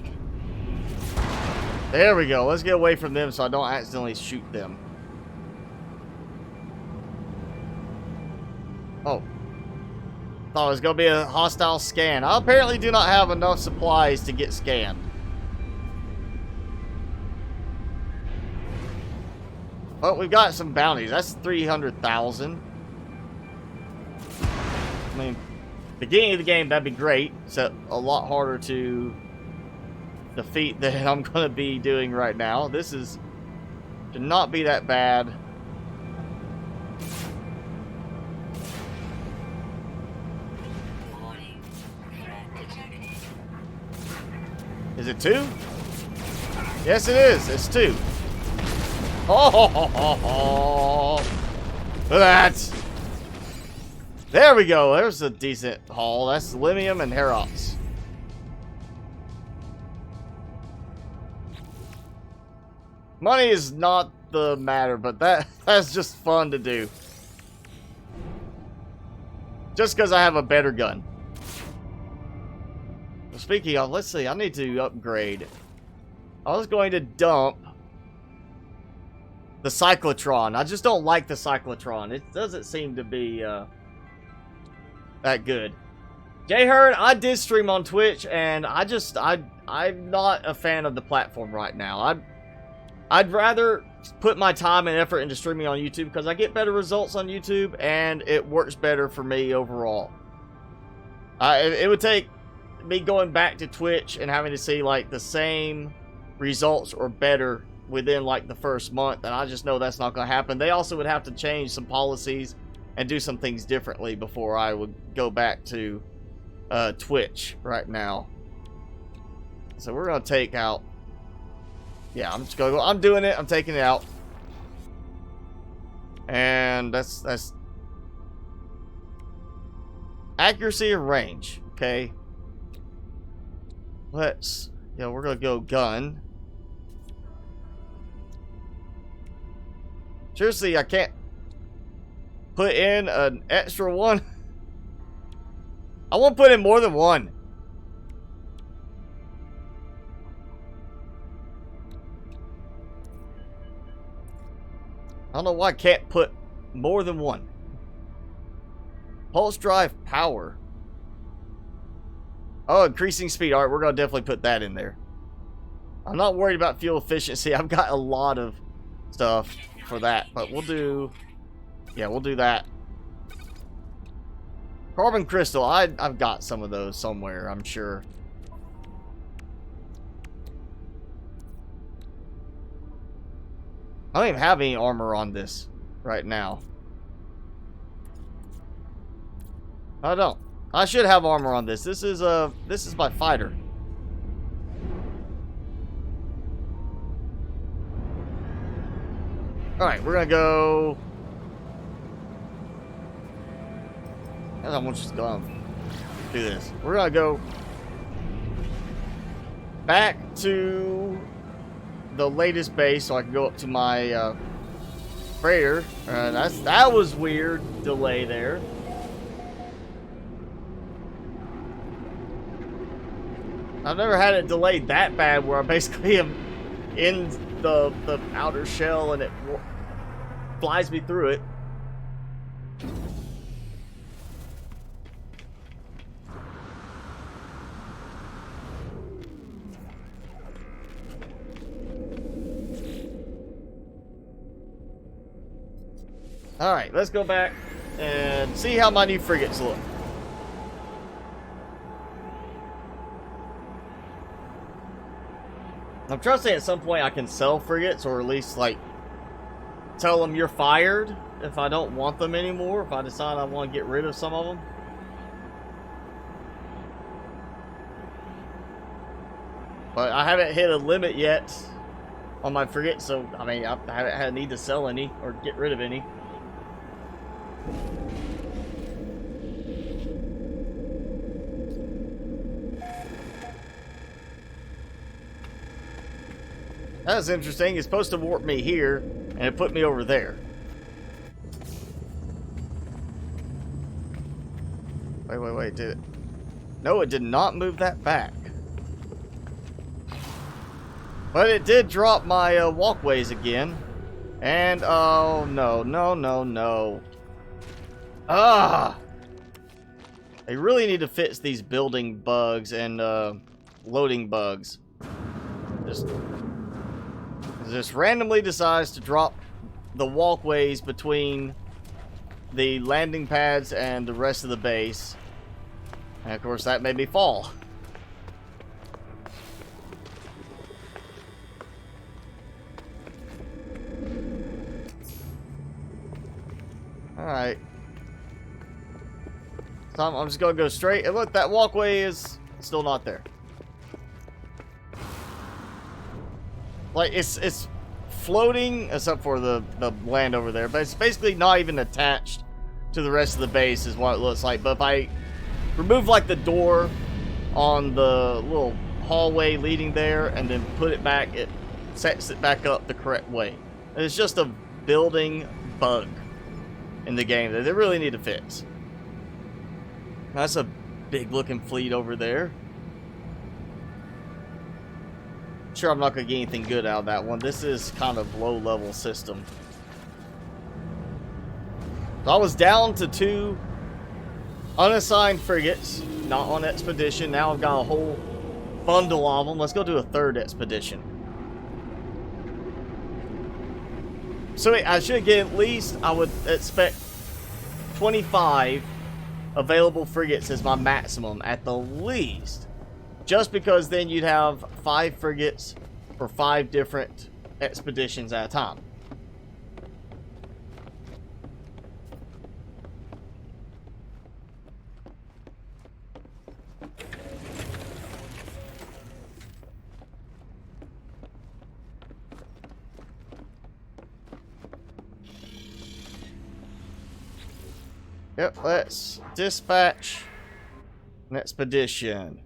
There we go. Let's get away from them so I don't accidentally shoot them. Oh. Thought it was going to be a hostile scan. I apparently do not have enough supplies to get scanned. Oh, we've got some bounties. That's 300,000. I mean, beginning of the game, that'd be great. It's a lot harder to defeat than I'm going to be doing right now. This is should not be that bad. Is it 2? Yes, it is. It's 2. Oh, look at that. There we go. There's a decent haul. That's Limium and Herops. Money is not the matter, but that's just fun to do. Just because I have a better gun. Speaking of, let's see. I need to upgrade. I was going to dump the cyclotron. I just don't like the cyclotron. It doesn't seem to be that good. Jay Heard, I did stream on Twitch, and I'm not a fan of the platform right now. I'd rather put my time and effort into streaming on YouTube because I get better results on YouTube and it works better for me overall. It would take me going back to Twitch and having to see like the same results or better within like the first month, and I just know that's not going to happen. They also would have to change some policies and do some things differently before I would go back to Twitch right now. So we're going to take out... Yeah, I'm just going to go... I'm doing it. I'm taking it out. And that's... Accuracy and range. Okay. Let's... Yeah, we're going to go gun. Seriously, I can't put in an extra one. I won't put in more than one. I don't know why I can't put more than one. Pulse drive power. Oh, increasing speed. Alright, we're going to definitely put that in there. I'm not worried about fuel efficiency. I've got a lot of stuff. for that, but we'll do... Yeah, we'll do that. Carbon crystal, I've got some of those somewhere, I'm sure. I don't even have any armor on this right now. I don't. I should have armor on this. This is my fighter. Alright, we're gonna go... I want you to go do this. We're gonna go back to the latest base so I can go up to my freighter. That was weird delay there. I've never had it delayed that bad where I basically am in the outer shell and it flies me through it. Alright, let's go back and see how my new frigates look. I'm trusting at some point I can sell frigates, or at least, like, tell them you're fired if I don't want them anymore, if I decide I want to get rid of some of them. But I haven't hit a limit yet on my frigates, so, I mean, I haven't had a need to sell any or get rid of any. That's interesting. It's supposed to warp me here, and it put me over there. Wait. Did it? No, it did not move that back. But it did drop my walkways again. And, oh, no. Ah! They really need to fix these building bugs and loading bugs. Just randomly decides to drop the walkways between the landing pads and the rest of the base. And of course that made me fall. Alright. So I'm just gonna go straight. And look, that walkway is still not there. Like, it's floating, except for the land over there, but it's basically not even attached to the rest of the base is what it looks like. But if I remove, like, the door on the little hallway leading there and then put it back, it sets it back up the correct way. And it's just a building bug in the game that they really need to fix. That's a big looking fleet over there. Sure, I'm not going to get anything good out of that one. This is kind of low-level system. So I was down to 2 unassigned frigates, not on expedition. Now I've got a whole bundle of them. Let's go do a 3rd expedition. So I should get at least, I would expect 25 available frigates as my maximum at the least. Just because then you'd have 5 frigates for 5 different expeditions at a time. Yep, let's dispatch an expedition.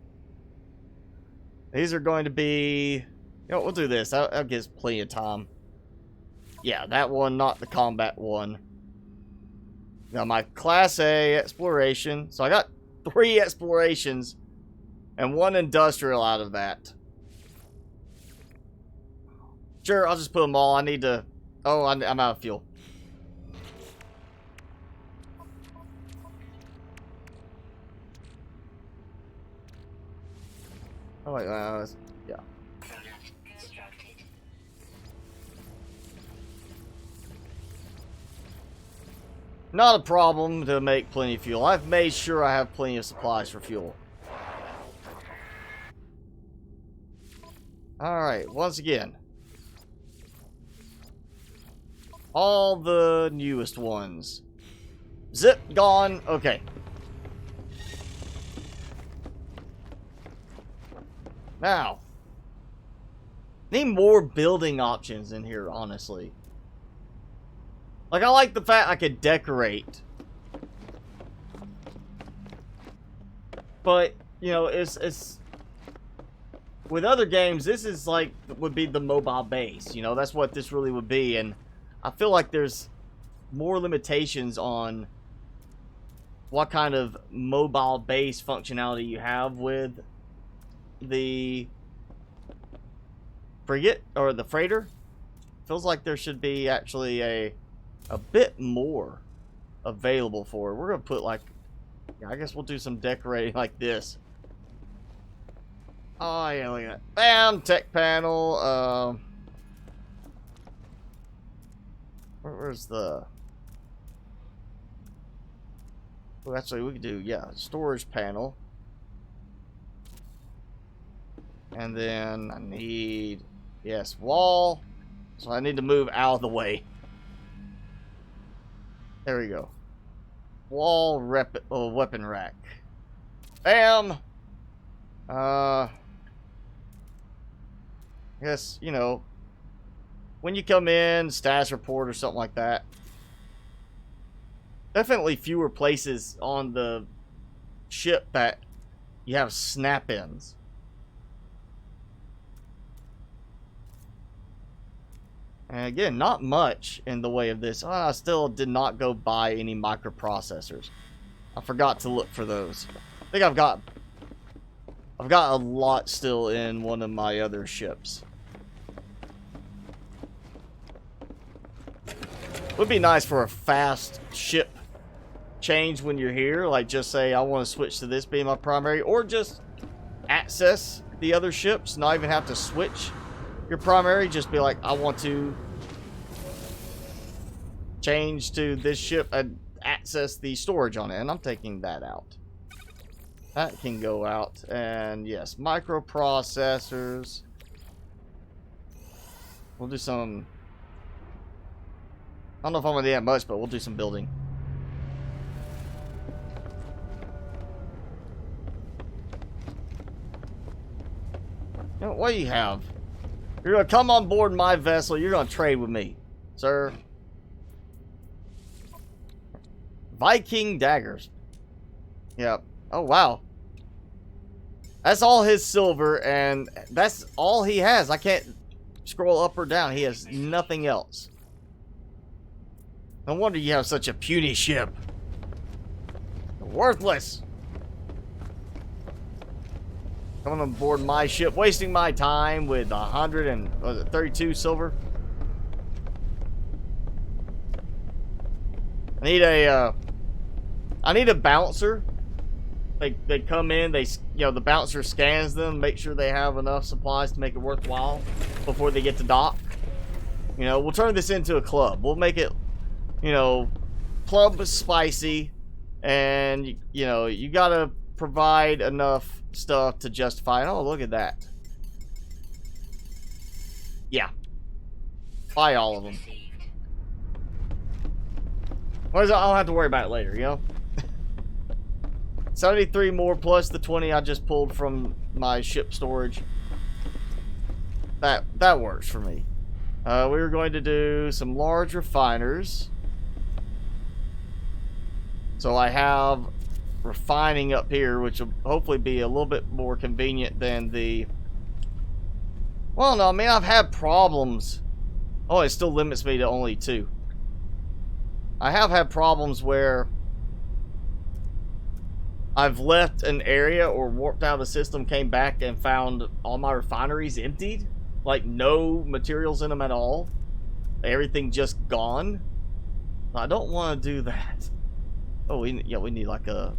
These are going to be... You know, we'll do this. That gives plenty of time. Yeah, that one, not the combat one. Now, my Class A exploration. So I got 3 explorations and 1 industrial out of that. Sure, I'll just put them all. I need to... Oh, I'm out of fuel. Oh, wait, yeah. Not a problem to make plenty of fuel. I've made sure I have plenty of supplies for fuel. Alright, once again. All the newest ones. Zip, gone. Okay. Now. Need more building options in here, honestly. Like, I like the fact I could decorate. But, you know, it's... With other games, this is like, would be the mobile base. You know, that's what this really would be. And I feel like there's more limitations on what kind of mobile base functionality you have with the frigate or the freighter. Feels like there should be actually a bit more available for it. We're gonna put like, I guess we'll do some decorating like this. Oh yeah, look at that. Bam, tech panel. Where's the? Oh, actually, we could do, yeah, storage panel. And then I need, yes, wall. So I need to move out of the way. There we go. Wall weapon rack. Bam. I guess, you know, when you come in, status report or something like that. Definitely fewer places on the ship that you have snap-ins. And again, not much in the way of this. Oh, I still did not go buy any microprocessors. I forgot to look for those. I think I've got a lot still in one of my other ships. Would be nice for a fast ship change when you're here. Like, just say I want to switch to this being my primary, or just access the other ships, not even have to switch your primary. Just be like, I want to change to this ship and access the storage on it. And I'm taking that out. That can go out. And yes, microprocessors. We'll do some, I don't know if I'm gonna do that much, but we'll do some building. You know, what do you have? You're gonna come on board my vessel. You're gonna trade with me, sir. Viking daggers. Yep. Oh, wow. That's all his silver, and that's all he has. I can't scroll up or down. He has nothing else. No wonder you have such a puny ship. Worthless. Coming on board my ship, wasting my time with 132 silver. I need a bouncer. They come in, the bouncer scans them, make sure they have enough supplies to make it worthwhile before they get to dock. You know, we'll turn this into a club. We'll make it, you know, Club Spicy, and you know, you gotta provide enough stuff to justify it. Oh, look at that. Yeah. Buy all of them. What is it? I'll have to worry about it later, you know? 73 more plus the 20 I just pulled from my ship storage. That works for me. We were going to do some large refiners. So I have refining up here, which will hopefully be a little bit more convenient than the... Well, no, I mean, I've had problems. Oh, it still limits me to only 2. I have had problems where I've left an area or warped out of the system, came back and found all my refineries emptied. Like, no materials in them at all. Everything just gone. I don't want to do that. Oh, we need like a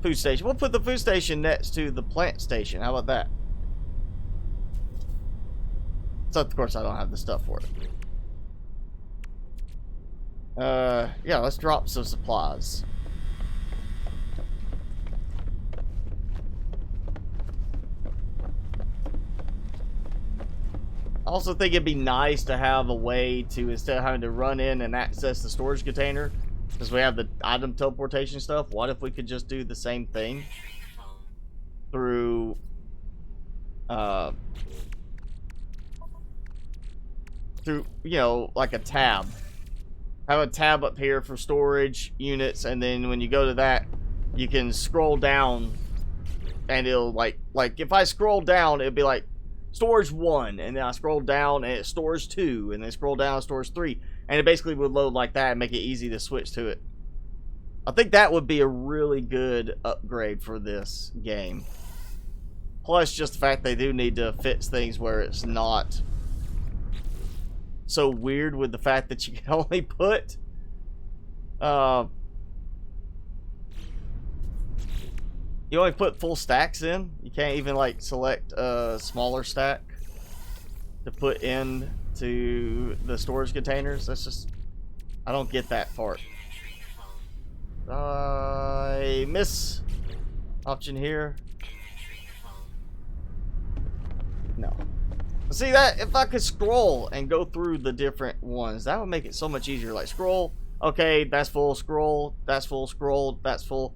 food station. We'll put the food station next to the plant station. How about that? So, of course, I don't have the stuff for it. Yeah, let's drop some supplies. I also think it'd be nice to have a way to, instead of having to run in and access the storage container, because we have the item teleportation stuff, what if we could just do the same thing through, you know, like a tab. Have a tab up here for storage units, and then when you go to that, you can scroll down, and it'll, like if I scroll down, it'd be like, storage 1, and then I scroll down and it's storage 2, and then scroll down storage 3, and it basically would load like that and make it easy to switch to it. I think that would be a really good upgrade for this game. Plus just the fact they do need to fix things where it's not so weird with the fact that you can only put you only put full stacks in. You can't even like select a smaller stack to put in to the storage containers. That's just, I don't get that part. I miss option here. No. See that, if I could scroll and go through the different ones, that would make it so much easier. Like scroll, okay, that's full, scroll, that's full, scroll, that's full.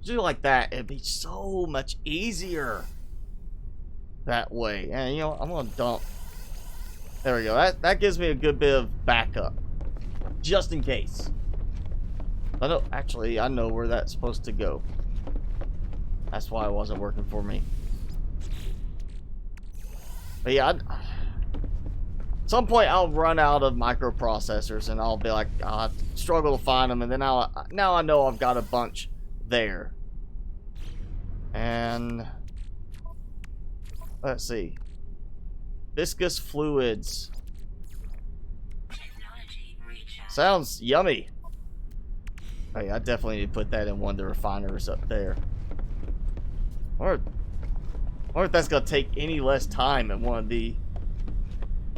Do like that, it'd be so much easier that way. And you know, I'm gonna dump. There we go. That gives me a good bit of backup, just in case. I know, actually, I know where that's supposed to go. That's why it wasn't working for me. But yeah, at some point I'll run out of microprocessors, and I'll be like, I'll struggle to find them, and then now I know I've got a bunch there. And let's see, viscous fluids sounds yummy. Oh yeah, I definitely need to put that in one of the refiners up there. Or if that's gonna take any less time at one of the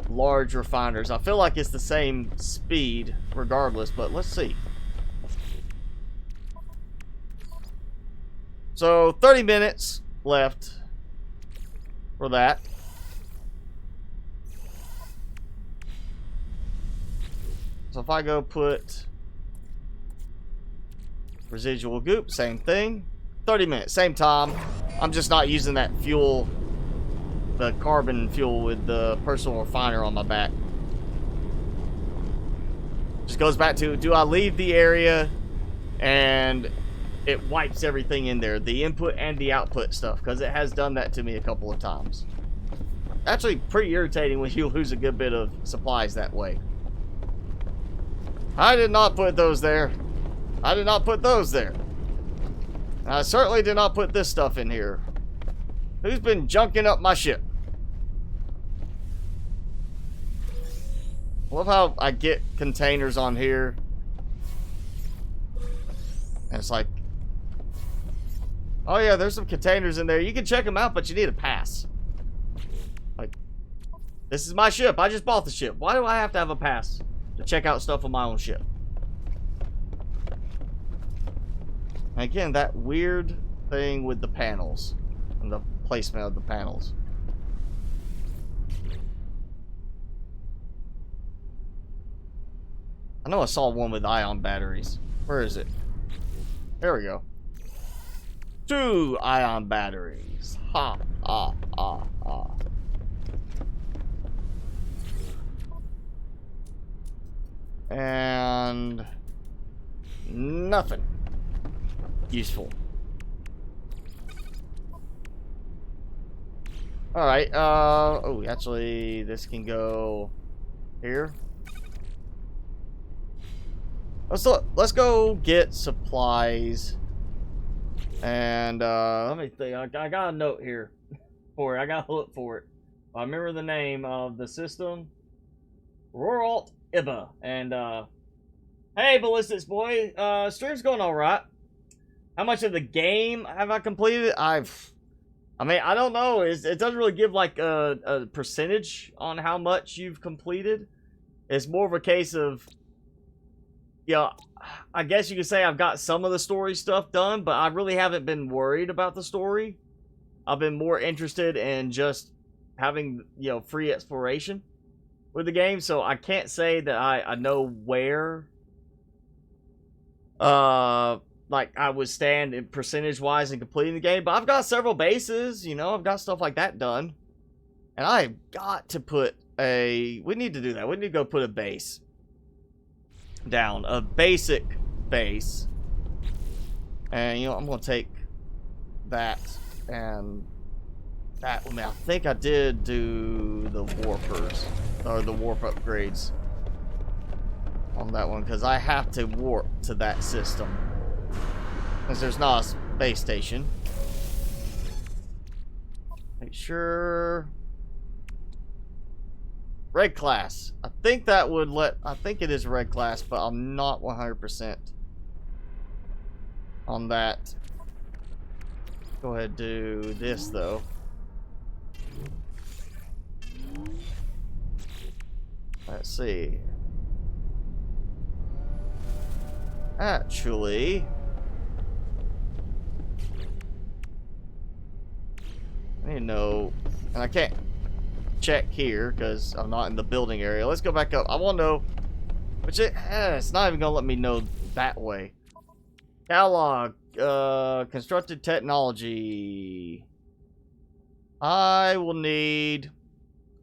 large refiners. I feel like it's the same speed regardless, but let's see. So 30 minutes left for that. So if I go put residual goop, same thing. 30 minutes, same time. I'm just not using that fuel, the carbon fuel with the personal refiner on my back. Just goes back to, do I leave the area and it wipes everything in there, the input and the output stuff, because it has done that to me a couple of times. Actually pretty irritating when you lose a good bit of supplies that way. I did not put those there. I did not put those there. I certainly did not put this stuff in here. Who's been junking up my ship? I love how I get containers on here, and it's like, oh yeah, there's some containers in there. You can check them out, but you need a pass. Like, this is my ship. I just bought the ship. Why do I have to have a pass to check out stuff on my own ship? And again, that weird thing with the panels and the placement of the panels. I know I saw one with ion batteries. Where is it? There we go. 2 ion batteries. Ha, ha, ha, ha. And nothing useful. Alright, oh, actually, this can go here. Let's go get supplies. And, let me think. I got a note here for it. I gotta look for it. I remember the name of the system. Roralt Iba. And, hey, Ballistics Boy. Stream's going alright. How much of the game have I completed? I mean, I don't know. It doesn't really give like a percentage on how much you've completed. It's more of a case of you know, I guess you could say I've got some of the story stuff done, but I really haven't been worried about the story. I've been more interested in just having, you know, free exploration with the game, so I can't say that I know where like I would stand in percentage wise in completing the game, but I've got several bases, you know, I've got stuff like that done. And I've got to put we need to do that. We need to go put a base down, a basic base. And you know, I'm gonna take that and that. I mean, I think I did do the warpers or the warp upgrades on that one because I have to warp to that system because there's not a space station. Make sure red class. I think that would let. I think it is red class, but I'm not 100% on that. Go ahead and do this though. Let's see. Actually, I need to know, and I can't check here because I'm not in the building area. Let's go back up. I want to know, which it's not even gonna let me know that way. Catalog, constructed technology. I will need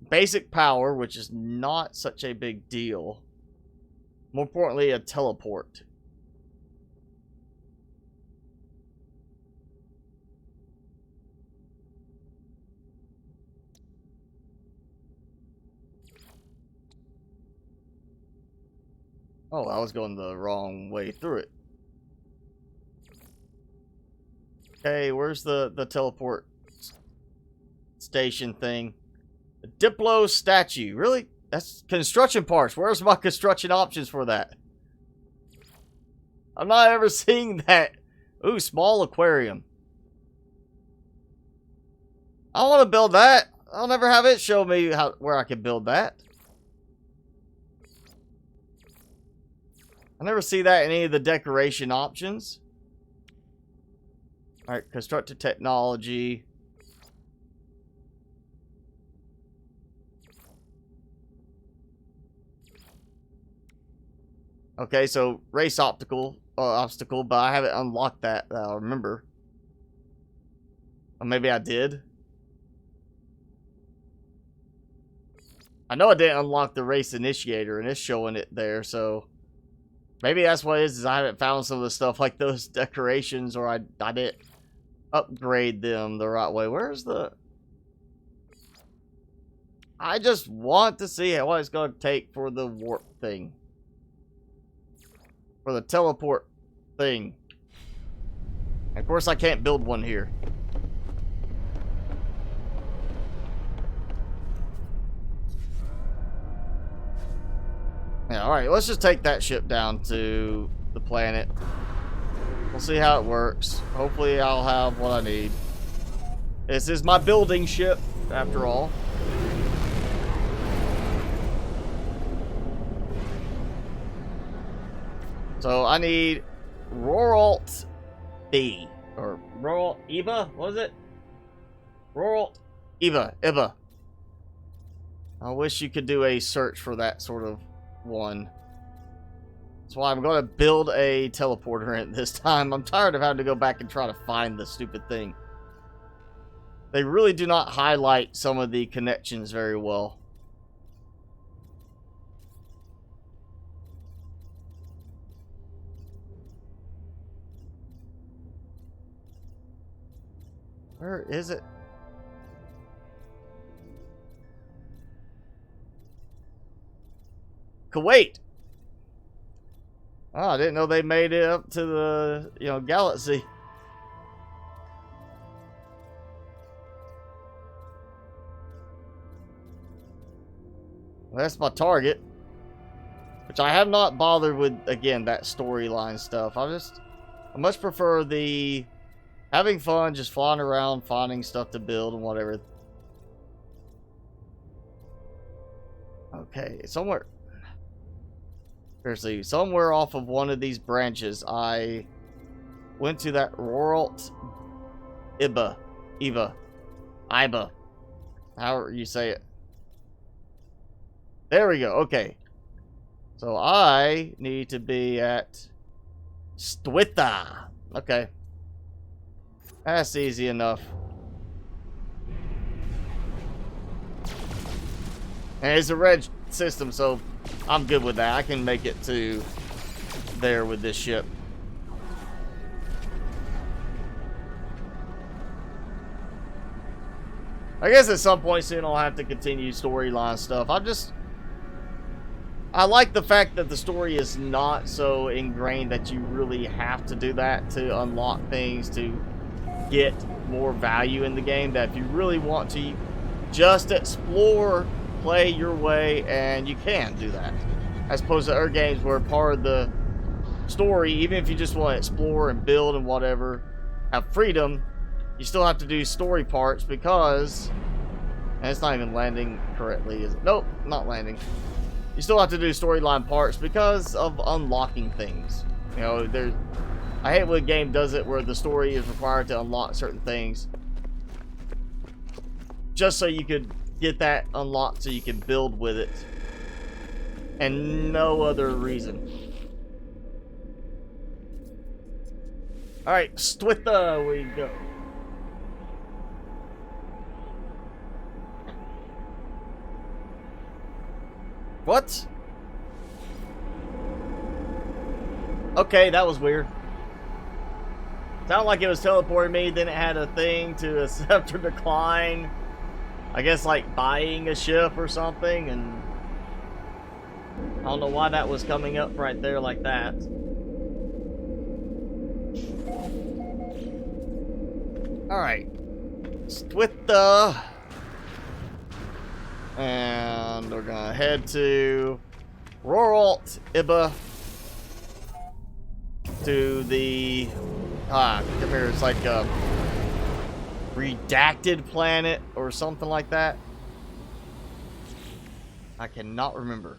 basic power, which is not such a big deal. More importantly, a teleport. Oh, I was going the wrong way through it. Okay, where's the teleport station thing? The Diplo statue. Really? That's construction parts. Where's my construction options for that? I'm not ever seeing that. Ooh, small aquarium. I want to build that. I'll never have it show me where I can build that. I never see that in any of the decoration options. Alright, constructed technology. Okay, so race obstacle, but I haven't unlocked that I remember. Or maybe I did. I know I didn't unlock the race initiator, and it's showing it there, so maybe that's what it is I haven't found some of the stuff like those decorations, or I didn't upgrade them the right way. Where's the... I just want to see what it's going to take for the warp thing. For the teleport thing. Of course, I can't build one here. Yeah, alright, let's just take that ship down to the planet. We'll see how it works. Hopefully I'll have what I need. This is my building ship, after all. So I need Roralt B. Or Roralt Eva? What is it? Roralt Eva. I wish you could do a search for that sort of one. That's why I'm going to build a teleporter in this time. I'm tired of having to go back and try to find the stupid thing. They really do not highlight some of the connections very well. Where is it? Kuwait. Oh, I didn't know they made it up to the, galaxy. Well, that's my target. Which I have not bothered with, again, that storyline stuff. I much prefer the having fun, just flying around, finding stuff to build and whatever. Okay, somewhere. Seriously, somewhere off of one of these branches, I went to that Roralt Iba. However you say it. There we go. Okay. So I need to be at Stwitha. Okay. That's easy enough. And it's a red system, so I'm good with that. I can make it to there with this ship. I guess at some point soon I'll have to continue storyline stuff. I like the fact that the story is not so ingrained that you really have to do that to unlock things to get more value in the game. That if you really want to just explore, play your way, and you can do that. As opposed to other games where part of the story, even if you just want to explore and build and whatever, have freedom, you still have to do story parts because... And it's not even landing correctly, is it? Nope, not landing. You still have to do storyline parts because of unlocking things. You know, I hate when a game does it where the story is required to unlock certain things. Just so you could get that unlocked so you can build with it. And no other reason. Alright, Stwitha we go. What? Okay, that was weird. Sounded like it was teleporting me, then it had a thing to accept or decline. I guess like buying a ship or something, and I don't know why that was coming up right there like that. Alright. Stwitha. And we're gonna head to Roralt Iba to the come here, it's like a redacted planet or something like that. I cannot remember.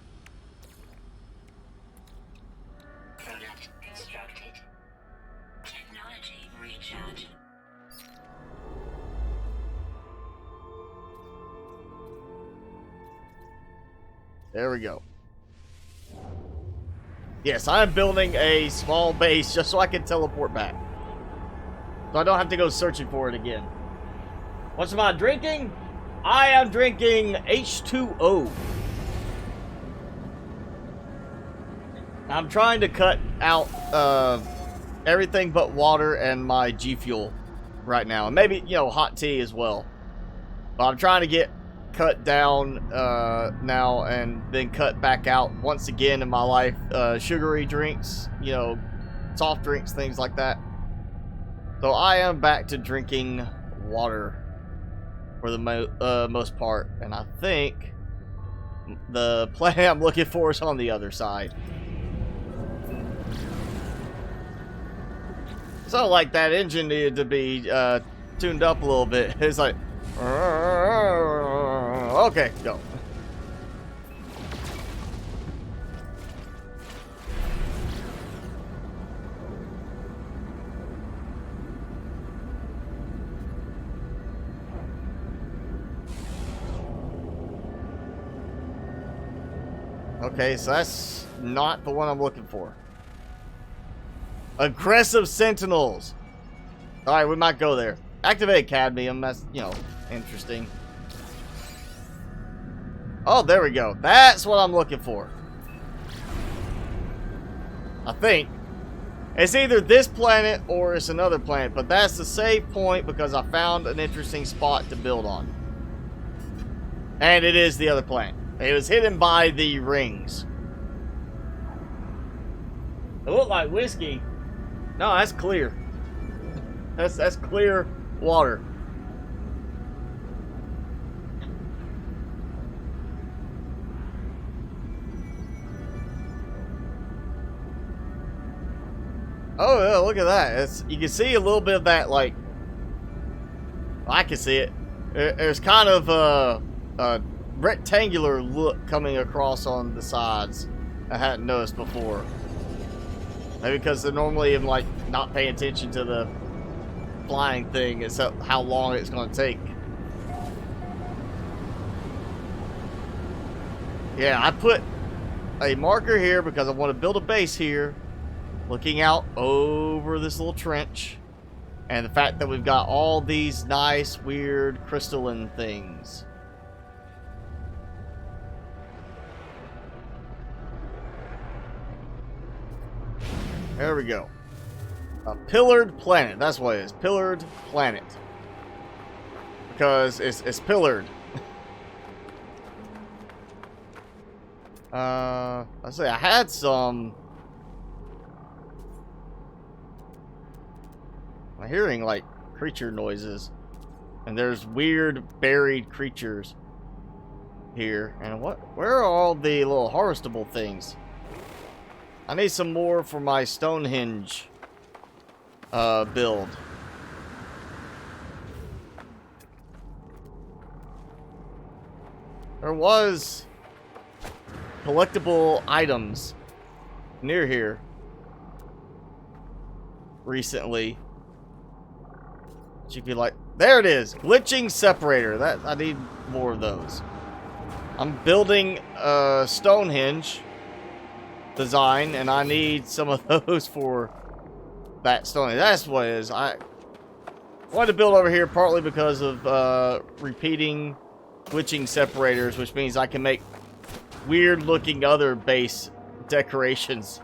Product constructed. Technology recharge.
There we go. Yes, I'm building a small base just so I can teleport back. So I don't have to go searching for it again. What's am I drinking? I am drinking H2O. I'm trying to cut out everything but water and my G Fuel right now. And maybe, you know, hot tea as well. But I'm trying to get cut down now and then cut back out once again in my life. Sugary drinks, you know, soft drinks, things like that. So I am back to drinking water for the most part. And I think the planet I'm looking for is on the other side. So like that engine needed to be tuned up a little bit. It's like, okay, go. Okay, so that's not the one I'm looking for. Aggressive sentinels. Alright, we might go there. Activate cadmium, that's, you know, interesting. Oh, there we go. That's what I'm looking for. I think. It's either this planet or it's another planet, but that's the save point because I found an interesting spot to build on. And it is the other planet. It was hidden by the rings. It looked like whiskey. No, that's clear. That's clear water. Oh yeah, look at that. You can see a little bit of that, like, I can see it. There's kind of a rectangular look coming across on the sides. I hadn't noticed before. Maybe because they're normally in, like, not paying attention to the flying thing, except how long it's going to take. Yeah, I put a marker here because I want to build a base here, looking out over this little trench. And the fact that we've got all these nice, weird, crystalline things. There we go. A pillared planet. That's what it is. Pillared planet. Because it's pillared. Let's say I had some... I'm hearing like creature noises. And there's weird buried creatures here. And where are all the little harvestable things? I need some more for my Stonehenge build. There was collectible items near here recently. You could like, there it is, glitching separator. That I need more of those. I'm building a Stonehenge design, and I need some of those for that Stonehenge. That's what it is. I wanted to build over here partly because of repeating glitching separators, which means I can make weird looking other base decorations.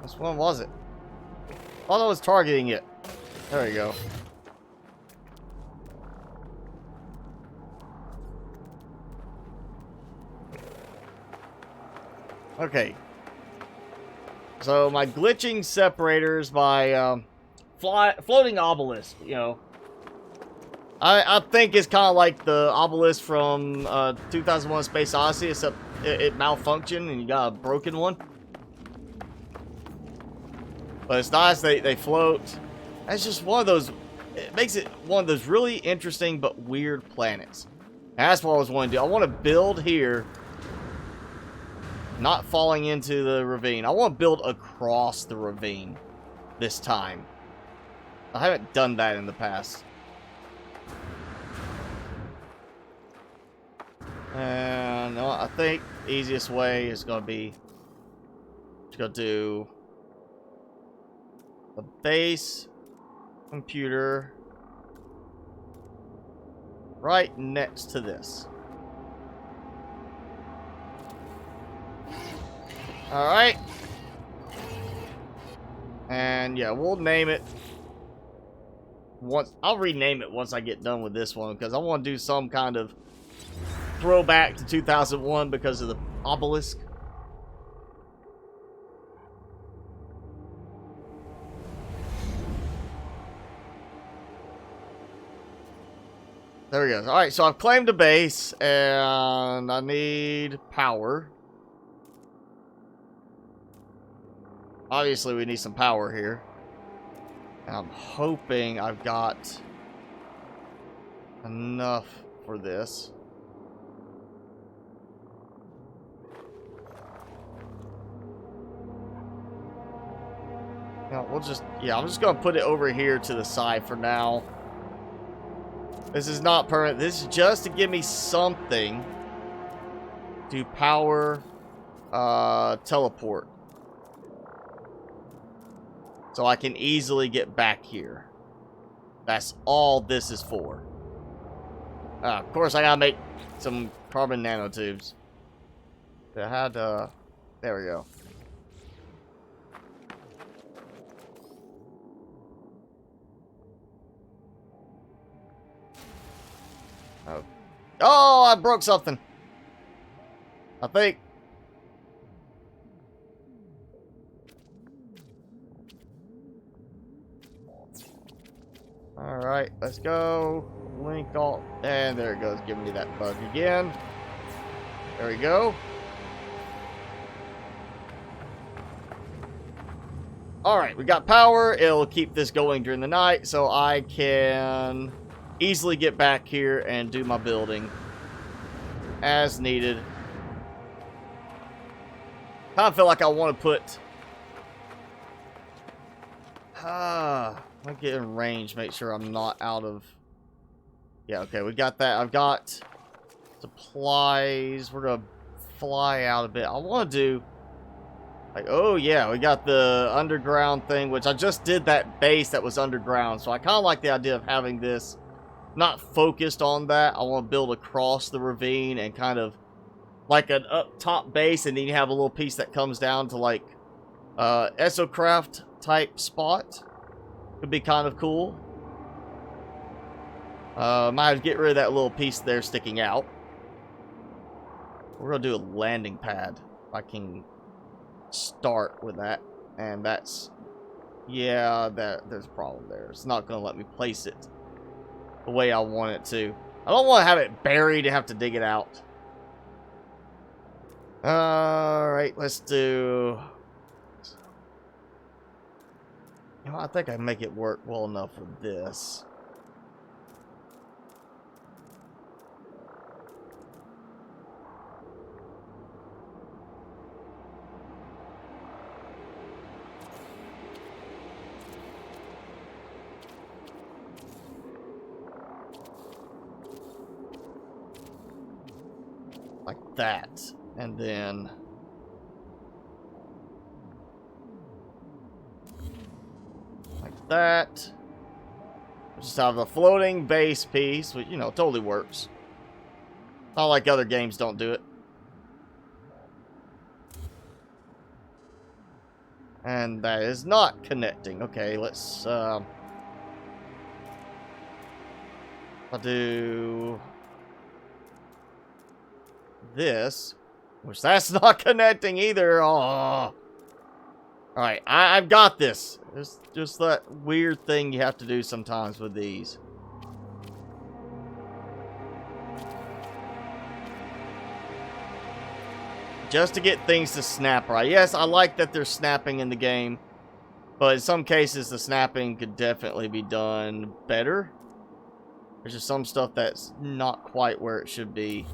Which one was it? I thought I was targeting it. There we go. Okay. So my glitching separators, my floating obelisk, you know. I think it's kind of like the obelisk from 2001 Space Odyssey, except it malfunctioned and you got a broken one. But it's nice, they float. It's just one of those, it makes it one of those really interesting but weird planets. And that's what I was wanting to do. I want to build here, not falling into the ravine. I want to build across the ravine this time. I haven't done that in the past. And I think the easiest way is going to be to go do the base computer right next to this. Alright. And yeah, we'll name it once. I'll rename it once I get done with this one, because I want to do some kind of throwback to 2001 because of the obelisk. There we go. Alright, so I've claimed a base, and I need power. Obviously, we need some power here. And I'm hoping I've got enough for this. No, we'll just, yeah, I'm just going to put it over here to the side for now. This is not permanent. This is just to give me something to power teleport. So I can easily get back here. That's all this is for. Of course, I gotta make some carbon nanotubes. I had, there we go. Oh, I broke something. I think. Alright, let's go. Link all. And there it goes, giving me that bug again. There we go. Alright, we got power. It'll keep this going during the night, so I can easily get back here and do my building. as needed. Kind of feel like I want to put... let me get in range, make sure I'm not out of... Yeah, okay, we got that. I've got supplies. We're going to fly out a bit. I want to do... Like, oh yeah, we got the underground thing, which I just did that base that was underground. So I kind of like the idea of having this not focused on that. I want to build across the ravine and kind of like an up top base, and then you have a little piece that comes down to like Esocraft type spot. Could be kind of cool. Might have to get rid of that little piece there sticking out. We're gonna do a landing pad. If I can start with that, and that's, yeah, there's a problem there. It's not gonna let me place it the way I want it to. I don't want to have it buried and have to dig it out. Alright, let's do... You know, I think I can make it work well enough for this. Like that. And then... like that. Just have a floating base piece, which, you know, totally works. Not like other games don't do it. And that is not connecting. Okay, let's, I'll do... this, which that's not connecting either. Oh. Alright, I've got this. It's just that weird thing you have to do sometimes with these. Just to get things to snap right. Yes, I like that they're snapping in the game, but in some cases the snapping could definitely be done better. There's just some stuff that's not quite where it should be.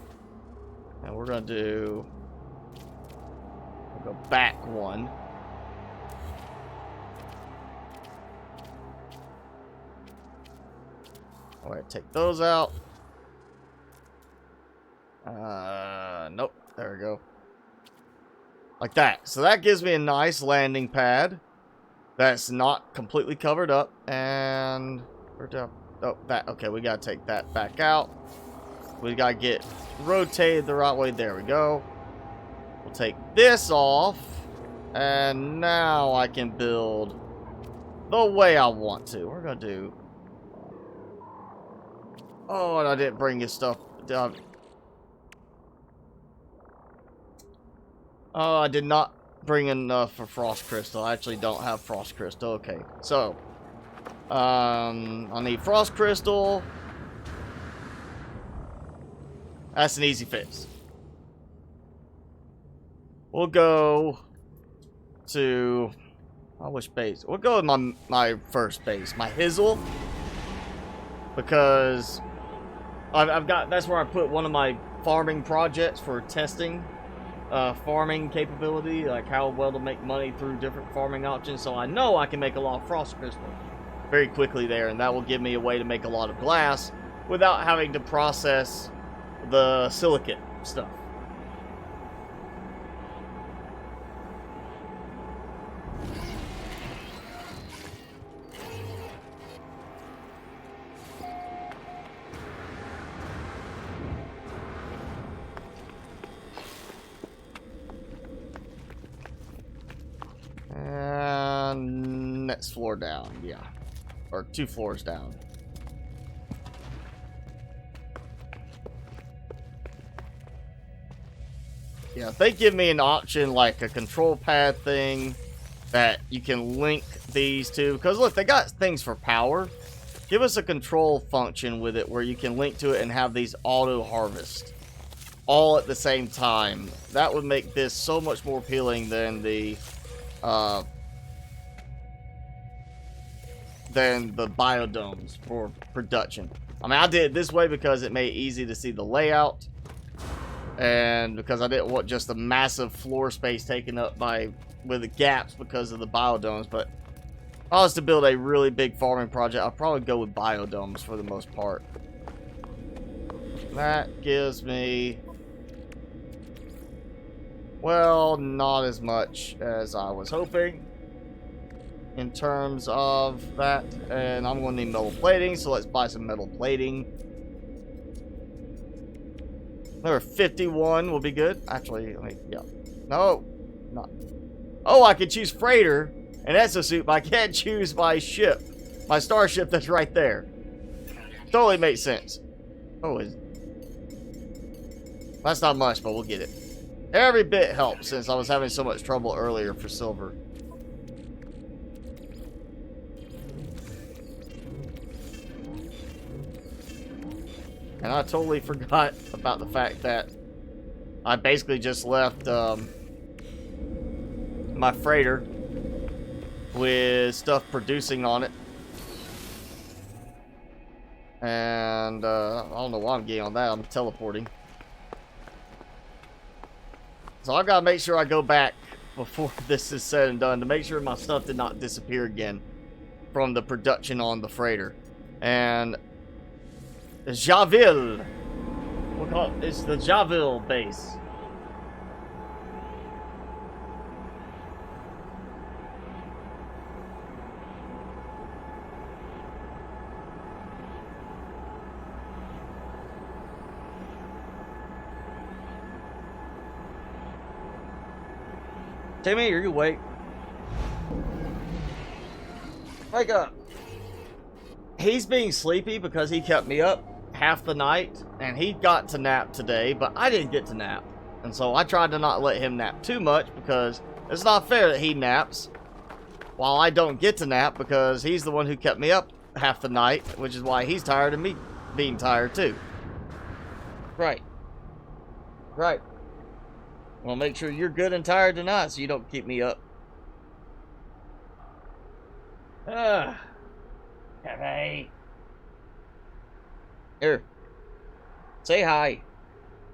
And we're going to do... we'll go back one. Alright, take those out. Nope. There we go. Like that. So that gives me a nice landing pad that's not completely covered up. And... we're down. Oh, that. Okay, we got to take that back out. We got to get rotated the right way. There we go. We'll take this off. And now I can build the way I want to. We're going to do... oh, and I didn't bring his stuff down. Oh, I did not bring enough for frost crystal. I actually don't have frost crystal. Okay, so... I need frost crystal. That's an easy fix. We'll go to... which base? We'll go with my first base. My Hizzle. Because... I've got... that's where I put one of my farming projects for testing. Farming capability. Like how well to make money through different farming options. So I know I can make a lot of frost crystal very quickly there. And that will give me a way to make a lot of glass without having to process the silicate stuff. And next floor down, yeah. Or 2 floors down. Yeah, if they give me an option like a control pad thing that you can link these to, because look, they got things for power. Give us a control function with it where you can link to it and have these auto harvest all at the same time. That would make this so much more appealing than the biodomes for production. I mean, I did it this way because it made it easy to see the layout. And because I didn't want just a massive floor space taken up with the gaps because of the biodomes. But if I was to build a really big farming project, I'll probably go with biodomes for the most part. That gives me, well, not as much as I was hoping in terms of that. And I'm going to need metal plating, so let's buy some metal plating. Number 51 will be good. Actually, let me, yeah. No, not. Oh, I could choose freighter and exosuit, but I can't choose my ship. My starship that's right there. Totally makes sense. Oh, that's not much, but we'll get it. Every bit helps since I was having so much trouble earlier for silver. And I totally forgot about the fact that I basically just left my freighter with stuff producing on it. And I don't know why I'm getting on that. I'm teleporting. So I've got to make sure I go back before this is said and done to make sure my stuff did not disappear again from the production on the freighter. And Javille. We'll call it, it's the Javille base. Timmy, are you awake? Wake up. He's being sleepy because he kept me up half the night, and he got to nap today, but I didn't get to nap. And so I tried to not let him nap too much because it's not fair that he naps while I don't get to nap because he's the one who kept me up half the night, which is why he's tired of me being tired too. Right. Right. Well, make sure you're good and tired tonight so you don't keep me up. Hey. Here. Say hi.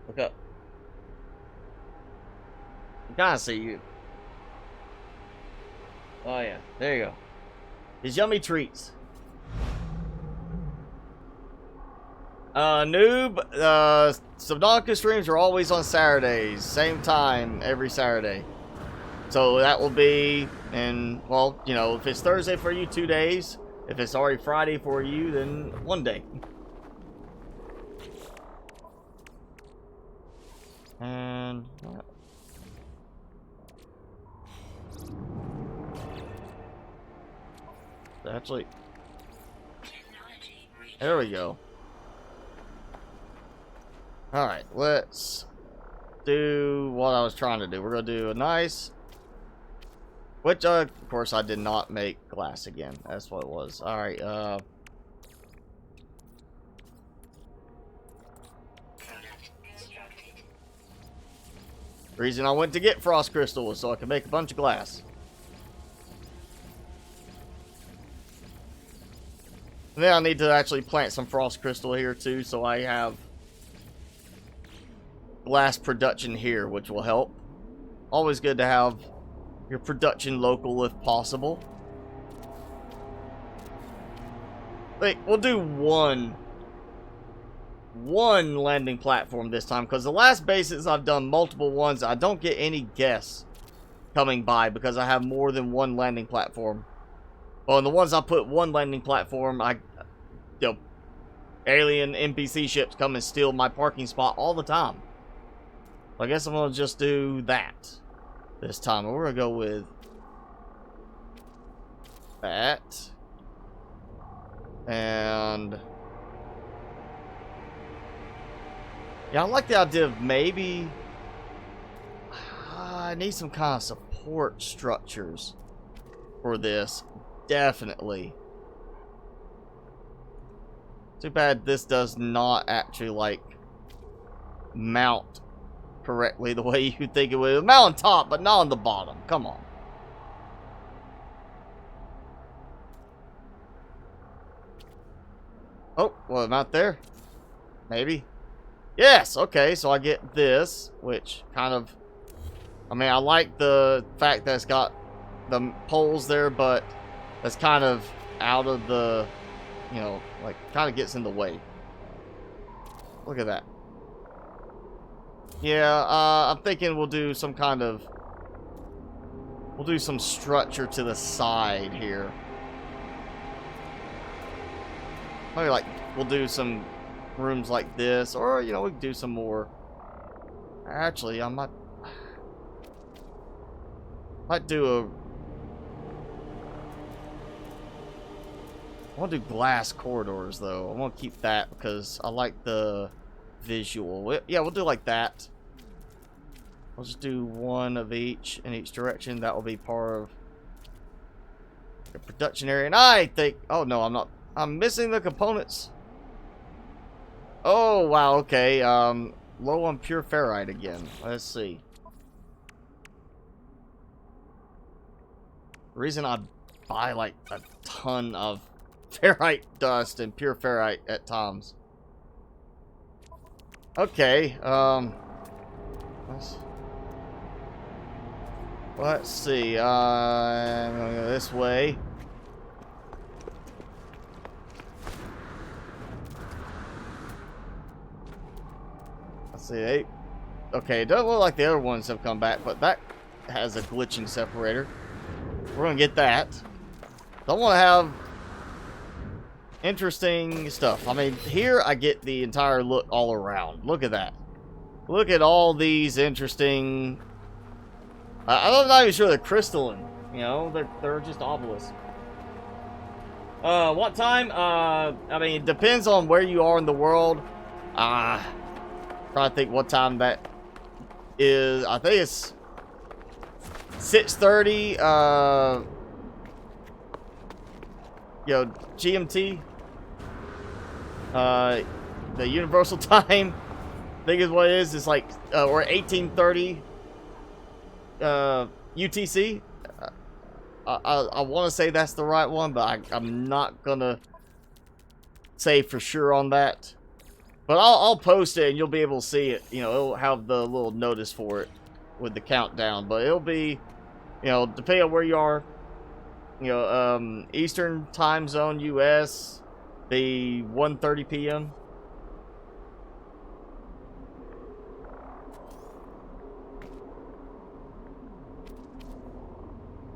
Look up. I gotta see you. Oh yeah, there you go. His yummy treats. Noob, Subnautica streams are always on Saturdays, same time every Saturday. So that will be in, well, you know, if it's Thursday for you, 2 days. If it's already Friday for you, then 1 day. And actually, there we go. Alright, let's do what I was trying to do. We're going to do a nice, which of course I did not make glass again. That's what it was. Alright, reason I went to get frost crystal was so I could make a bunch of glass. And then I need to actually plant some frost crystal here too, so I have glass production here, which will help. Always good to have your production local if possible. Like, we'll do one landing platform this time, because the last bases I've done multiple ones. I don't get any guests coming by because I have more than one landing platform. Well, and the ones I put one landing platform, you know, alien NPC ships come and steal my parking spot all the time. I guess I'm gonna just do that this time. We're gonna go with that. And yeah, I like the idea of maybe I need some kind of support structures for this. Definitely. Too bad this does not actually like mount correctly the way you think it would. Mount on top, but not on the bottom. Come on. Oh, well, I'm out there. Maybe. Yes, okay, so I get this, which kind of... I mean, I like the fact that it's got the poles there, but that's kind of out of the... You know, like, kind of gets in the way. Look at that. Yeah, I'm thinking we'll do some kind of... We'll do some structure to the side here. Maybe, like, we'll do some rooms like this, or, you know, we can do some more. Actually, I might do a... I want to do glass corridors, though. I want to keep that because I like the visual. Yeah, we'll do like that. I'll just do one of each in each direction. That will be part of the production area. And I think... Oh, no, I'm not. I'm missing the components. Oh, wow, okay. Low on pure ferrite again. Let's see. The reason I buy, like, a ton of ferrite dust and pure ferrite at times. Okay, let's see, I'm gonna go this way. Let's see, okay, it doesn't look like the other ones have come back, but that has a glitching separator. We're gonna get that. Don't want to have interesting stuff. I mean, here I get the entire look all around. Look at that. Look at all these interesting... I'm not even sure they're crystalline. You know, they're just obelisks. What time? I mean, it depends on where you are in the world. Trying to think what time that is. I think it's 6:30. You know, GMT. The universal time, I think is what it is. It's like, or 18:30 UTC. I want to say that's the right one, but I'm not gonna say for sure on that. But I'll post it and you'll be able to see it. You know, it'll have the little notice for it with the countdown. But it'll be, you know, depending on where you are. You know, Eastern time zone, US, be 1:30 p.m.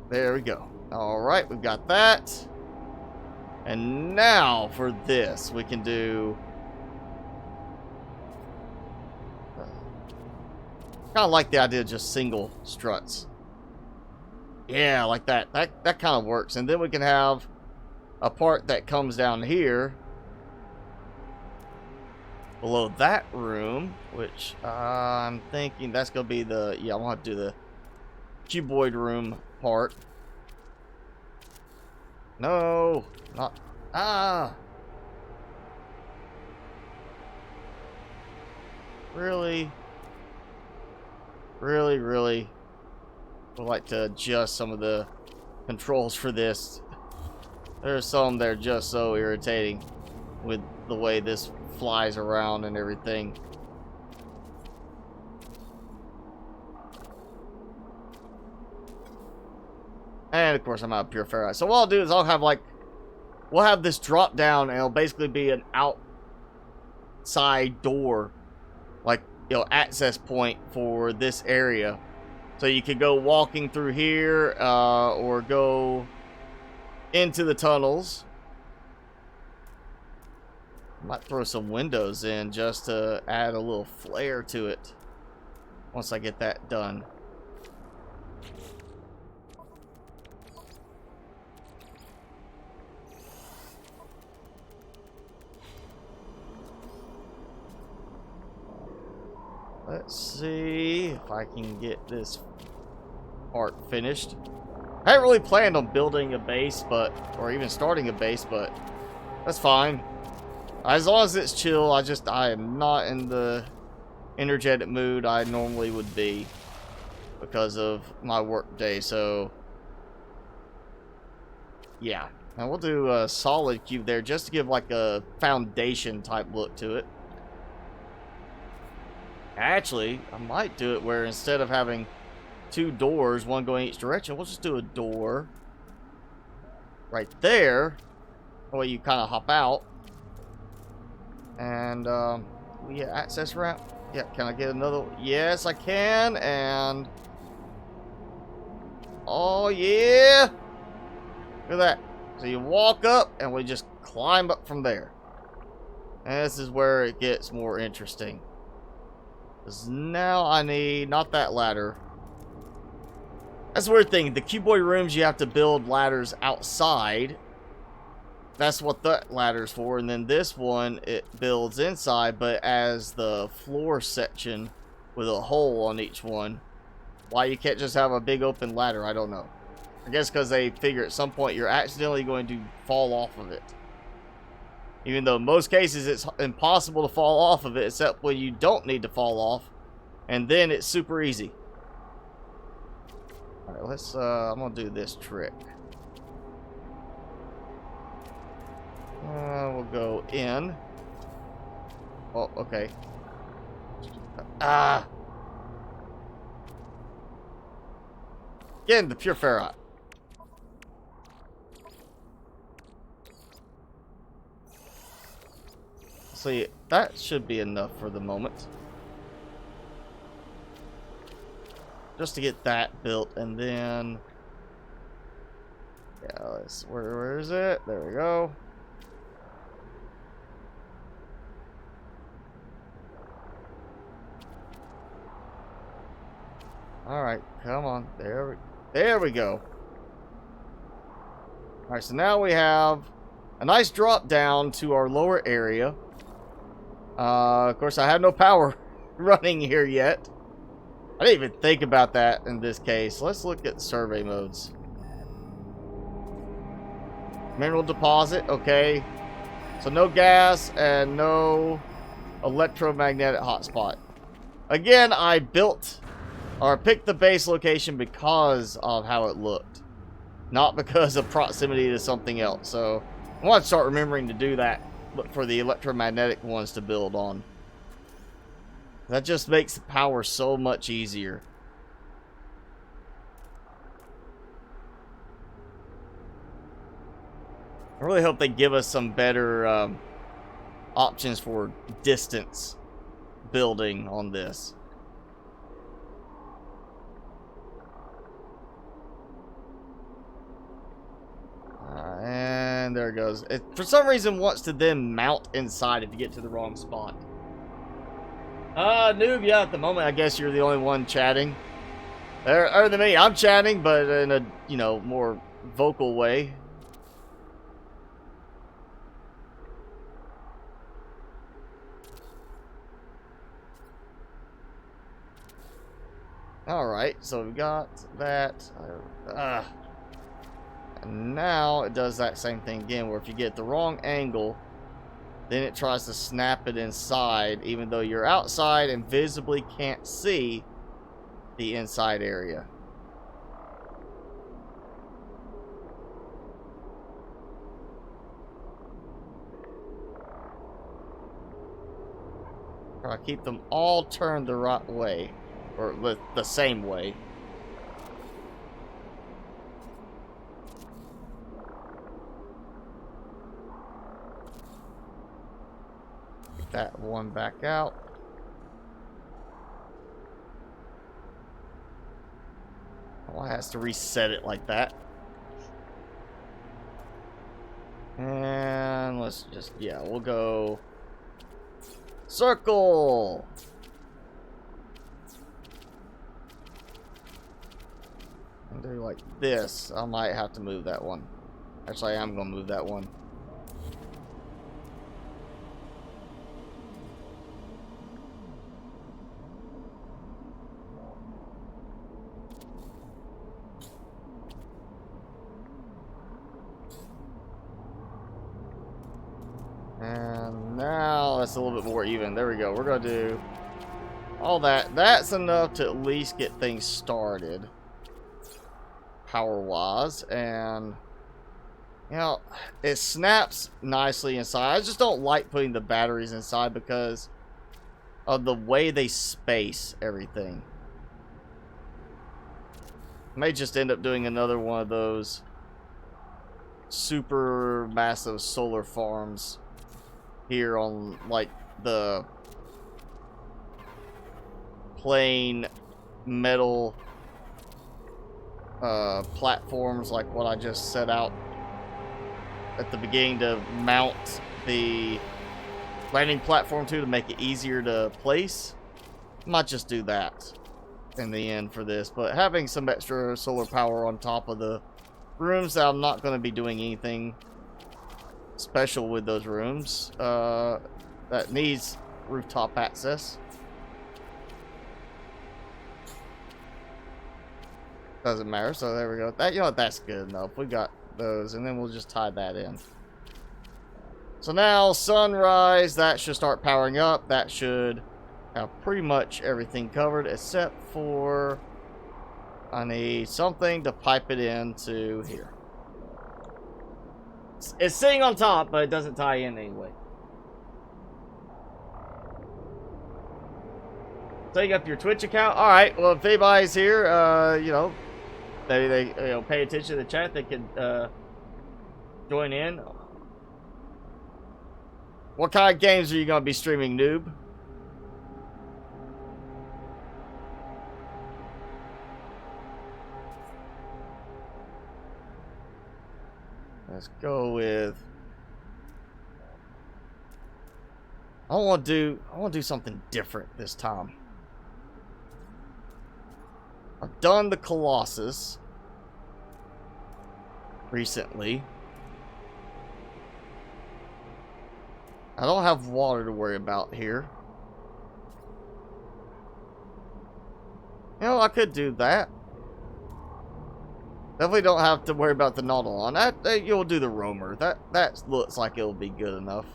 There we go. Alright, we've got that. And now for this, we can do... kind of like the idea of just single struts. Yeah, like that. That kind of works. And then we can have a part that comes down here below that room, which I'm thinking that's going to be the... Yeah, I'm going to do the cuboid room part. No, not... Really? Really would like to adjust some of the controls for this. There's some that are just so irritating with the way this flies around and everything. And of course I'm out of pure ferrite. So what I'll do is I'll have like, we'll have this drop down and it'll basically be an outside door, like, you know, access point for this area. So you could go walking through here, or go into the tunnels. Might throw some windows in just to add a little flair to it once I get that done. Let's see if I can get this part finished. I hadn't really planned on building a base, or even starting a base, but that's fine. As long as it's chill, I am not in the energetic mood I normally would be because of my work day, so yeah. And we'll do a solid cube there just to give like a foundation type look to it. Actually, I might do it where instead of having 2 doors, one going each direction, we'll just do a door right there. That way you kind of hop out. And, yeah, access ramp. Yeah, can I get another? Yes, I can. And, oh, yeah. Look at that. So you walk up and we just climb up from there. And this is where it gets more interesting. Because now I need, not that ladder. That's the weird thing. The cuboid rooms, you have to build ladders outside. That's what that ladder's for. And then this one, it builds inside, but as the floor section with a hole on each one. Why you can't just have a big open ladder, I don't know. I guess because they figure at some point you're accidentally going to fall off of it. Even though in most cases it's impossible to fall off of it, except when you don't need to fall off. And then it's super easy. Alright, let's, I'm gonna do this trick. We'll go in. Oh, okay. Ah! Again, the pure ferrite. See, that should be enough for the moment. Just to get that built, and then... yeah, let's... where is it? There we go. Alright, come on. There we go. Alright, so now we have a nice drop down to our lower area. Of course, I have no power running here yet. I didn't even think about that in this case. Let's look at survey modes. Mineral deposit, okay. So no gas and no electromagnetic hotspot. Again, I built or picked the base location because of how it looked, not because of proximity to something else. So I want to start remembering to do that. Look for the electromagnetic ones to build on. That just makes the power so much easier. I really hope they give us some better options for distance building on this. And there it goes. It, for some reason, wants to then mount inside if you get to the wrong spot. Noob, yeah, at the moment, I guess you're the only one chatting. Other than me, I'm chatting, but in a, you know, more vocal way. Alright, so we got that. And now it does that same thing again, where if you get the wrong angle, then it tries to snap it inside, even though you're outside and visibly can't see the inside area. Try to keep them all turned the right way, or the same way. That one back out. Oh, it has to reset it like that. And let's just, yeah, we'll go circle. And do like this. I might have to move that one. Actually, I am going to move that one. And now that's a little bit more even. There we go. We're going to do all that. That's enough to at least get things started power-wise. And, you know, it snaps nicely inside. I just don't like putting the batteries inside because of the way they space everything. May just end up doing another one of those super massive solar farms here on like the plain metal platforms, like what I just set out at the beginning to mount the landing platform to make it easier to place. Might just do that in the end for this, but having some extra solar power on top of the rooms that I'm not going to be doing anything special with those rooms that needs rooftop access. Doesn't matter, so there we go. That, you know what, that's good enough. We got those, and then we'll just tie that in. So now, sunrise, that should start powering up. That should have pretty much everything covered, except for I need something to pipe it into here. It's sitting on top, but it doesn't tie in anyway. Setting up your Twitch account. All right. Well, if anybody's here, you know, they you know, pay attention to the chat, they can join in. What kind of games are you gonna be streaming, noob? Let's go with. I want to do something different this time. I've done the Colossus recently. I don't have water to worry about here. You know, I could do that. Definitely don't have to worry about the Nautilon. That you'll do the roamer. That looks like it'll be good enough.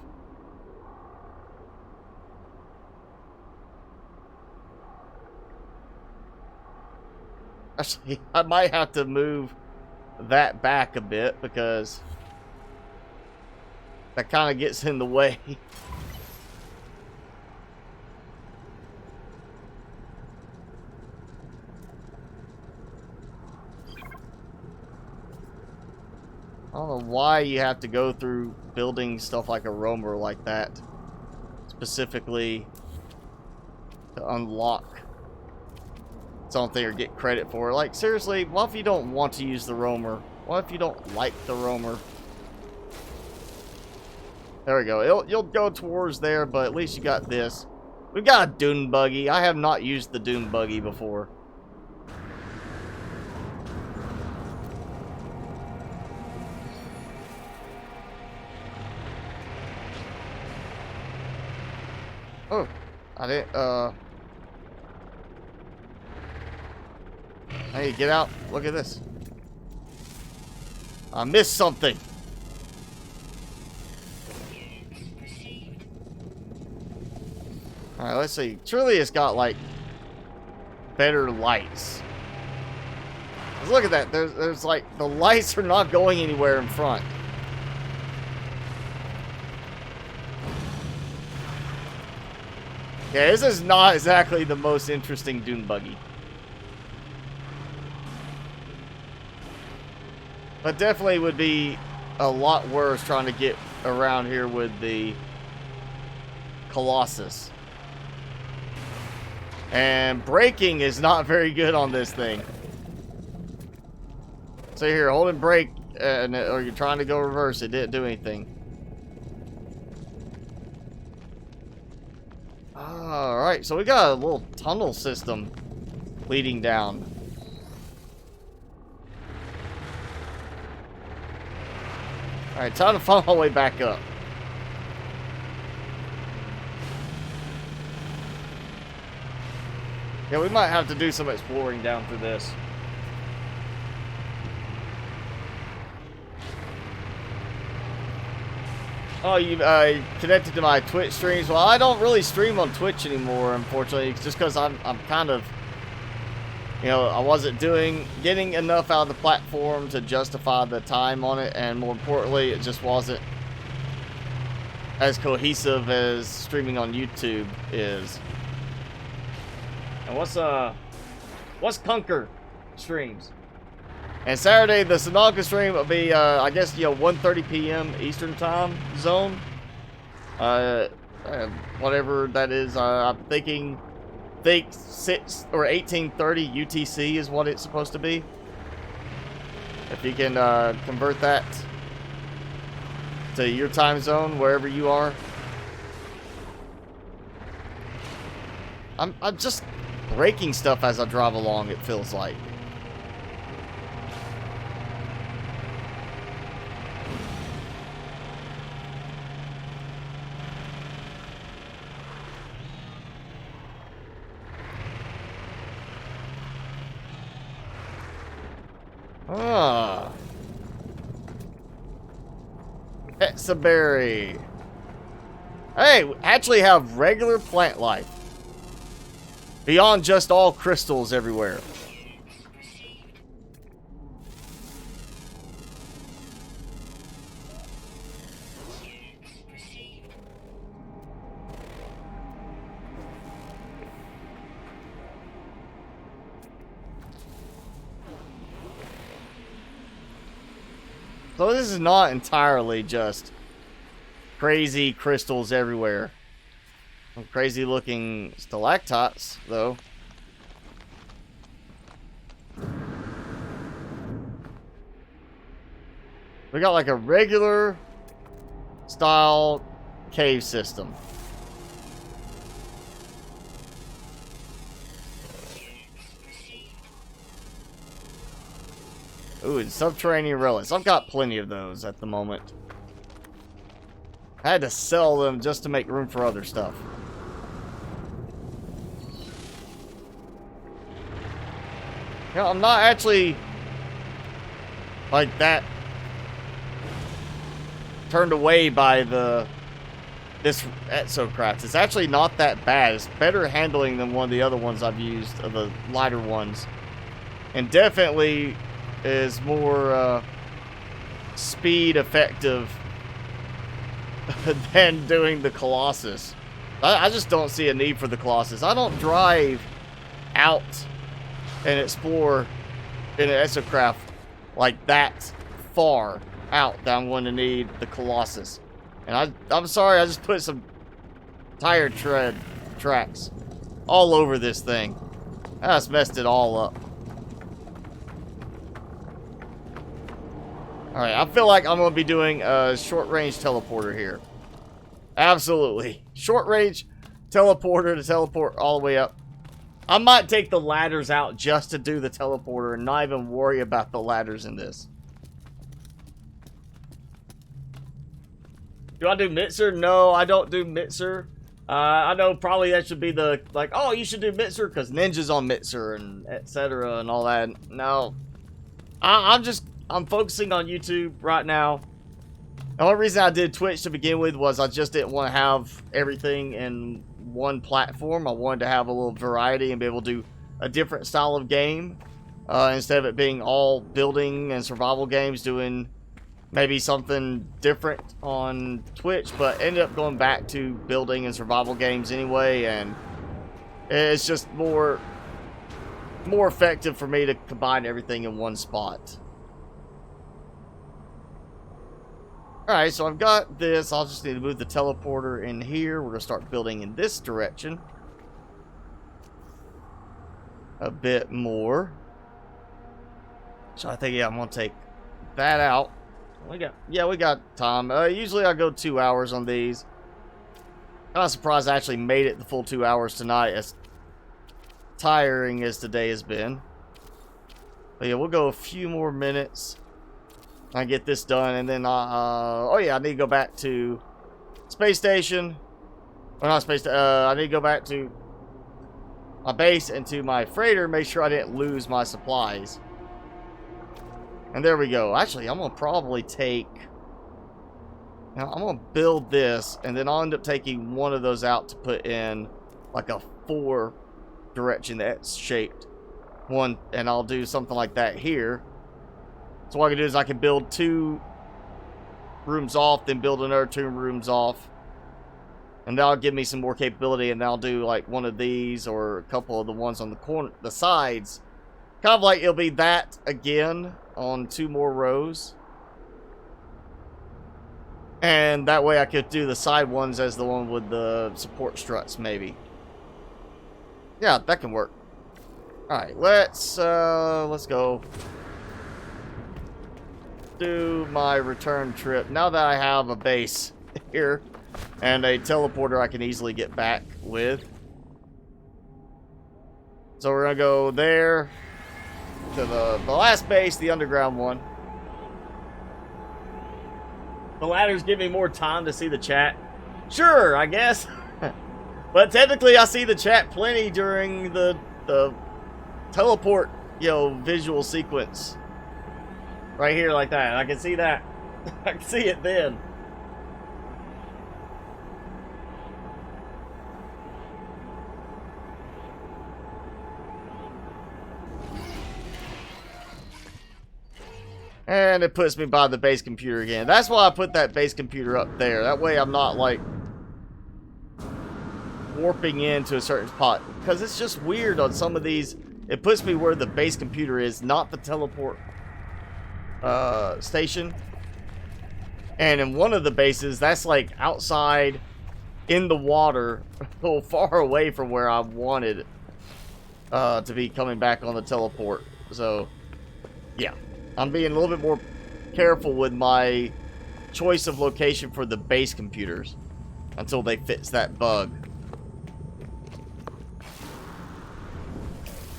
Actually, I might have to move that back a bit because that kind of gets in the way. I don't know why you have to go through building stuff like a roamer like that specifically to unlock something or get credit for it. Like, seriously, what if you don't want to use the roamer? What if you don't like the roamer? There we go. You'll go towards there, but at least you got this. We've got a dune buggy. I have not used the dune buggy before. Oh, I didn't, hey, get out. Look at this. I missed something. Alright, let's see. Surely it's got, like, better lights. Look at that. There's like, the lights are not going anywhere in front. Yeah, this is not exactly the most interesting dune buggy. But definitely would be a lot worse trying to get around here with the Colossus. And braking is not very good on this thing. So here, hold and brake, or you're trying to go reverse, it didn't do anything. Alright, so we got a little tunnel system leading down. Alright, time to find my way back up. Yeah, we might have to do some exploring down through this. Oh, you connected to my Twitch streams? Well, I don't really stream on Twitch anymore, unfortunately, just because I'm kind of, you know, I wasn't getting enough out of the platform to justify the time on it, and more importantly, it just wasn't as cohesive as streaming on YouTube is. And what's Conquer streams? And Saturday, the Sanalka stream will be, I guess, 1:30 p.m. Eastern time zone. Whatever that is, I'm think 6 or 18:30 UTC is what it's supposed to be. If you can convert that to your time zone, wherever you are. I'm just breaking stuff as I drive along, it feels like. Ah. Etsaberry. Hey, we actually have regular plant life. Beyond just all crystals everywhere. So this is not entirely just crazy crystals everywhere. Some crazy looking stalactites, though. We got like a regular style cave system. Ooh, and subterranean relics. I've got plenty of those at the moment. I had to sell them just to make room for other stuff. You know, I'm not actually like that turned away by this exocraft. It's actually not that bad. It's better handling than one of the other ones I've used, the lighter ones, and definitely is more speed effective than doing the Colossus. I just don't see a need for the Colossus. I don't drive out and explore in an exocraft like that far out that I'm going to need the Colossus. And I'm sorry, I just put some tire tread tracks all over this thing. I just messed it all up. Alright, I feel like I'm going to be doing a short-range teleporter here. Absolutely. Short-range teleporter to teleport all the way up. I might take the ladders out just to do the teleporter and not even worry about the ladders in this. Do I do Mitzer? No, I don't do Mitzer. I know probably that should be the, like, oh, you should do Mitzer because Ninja's on Mitzer and etc. and all that. No. I'm focusing on YouTube right now. The only reason I did Twitch to begin with was I just didn't want to have everything in one platform. I wanted to have a little variety and be able to do a different style of game. Instead of it being all building and survival games, doing maybe something different on Twitch, but ended up going back to building and survival games anyway, and it's just more effective for me to combine everything in one spot. Alright, so I've got this. I'll just need to move the teleporter in here. We're going to start building in this direction a bit more. So I think, yeah, I'm going to take that out. We got time. Usually I go 2 hours on these. I'm not surprised I actually made it the full 2 hours tonight, as tiring as today has been. But yeah, we'll go a few more minutes. I get this done, and then oh yeah, I need to go back to space station. Or not space. I need to go back to my base and to my freighter. Make sure I didn't lose my supplies. And there we go. Actually, I'm gonna probably take. Now I'm gonna build this, and then I'll end up taking one of those out to put in like a 4 direction that's shaped one, and I'll do something like that here. So what I can do is I can build 2 rooms off, then build another 2 rooms off. And that'll give me some more capability, and I'll do like one of these or a couple of the ones on the corner, the sides. Kind of like it'll be that again on 2 more rows. And that way I could do the side ones as the one with the support struts, maybe. Yeah, that can work. Alright, let's go do my return trip. Now that I have a base here and a teleporter I can easily get back with. So we're gonna go there to the last base, the underground one. The ladders give me more time to see the chat. Sure, I guess. But technically I see the chat plenty during the teleport, visual sequence. Right here like that. I can see that. I can see it then. And it puts me by the base computer again. That's why I put that base computer up there. That way I'm not, like, warping into a certain spot. Because it's just weird on some of these. It puts me where the base computer is, not the teleport station. And in one of the bases, that's, like, outside in the water, a little far away from where I wanted to be coming back on the teleport. So, yeah. I'm being a little bit more careful with my choice of location for the base computers until they fix that bug.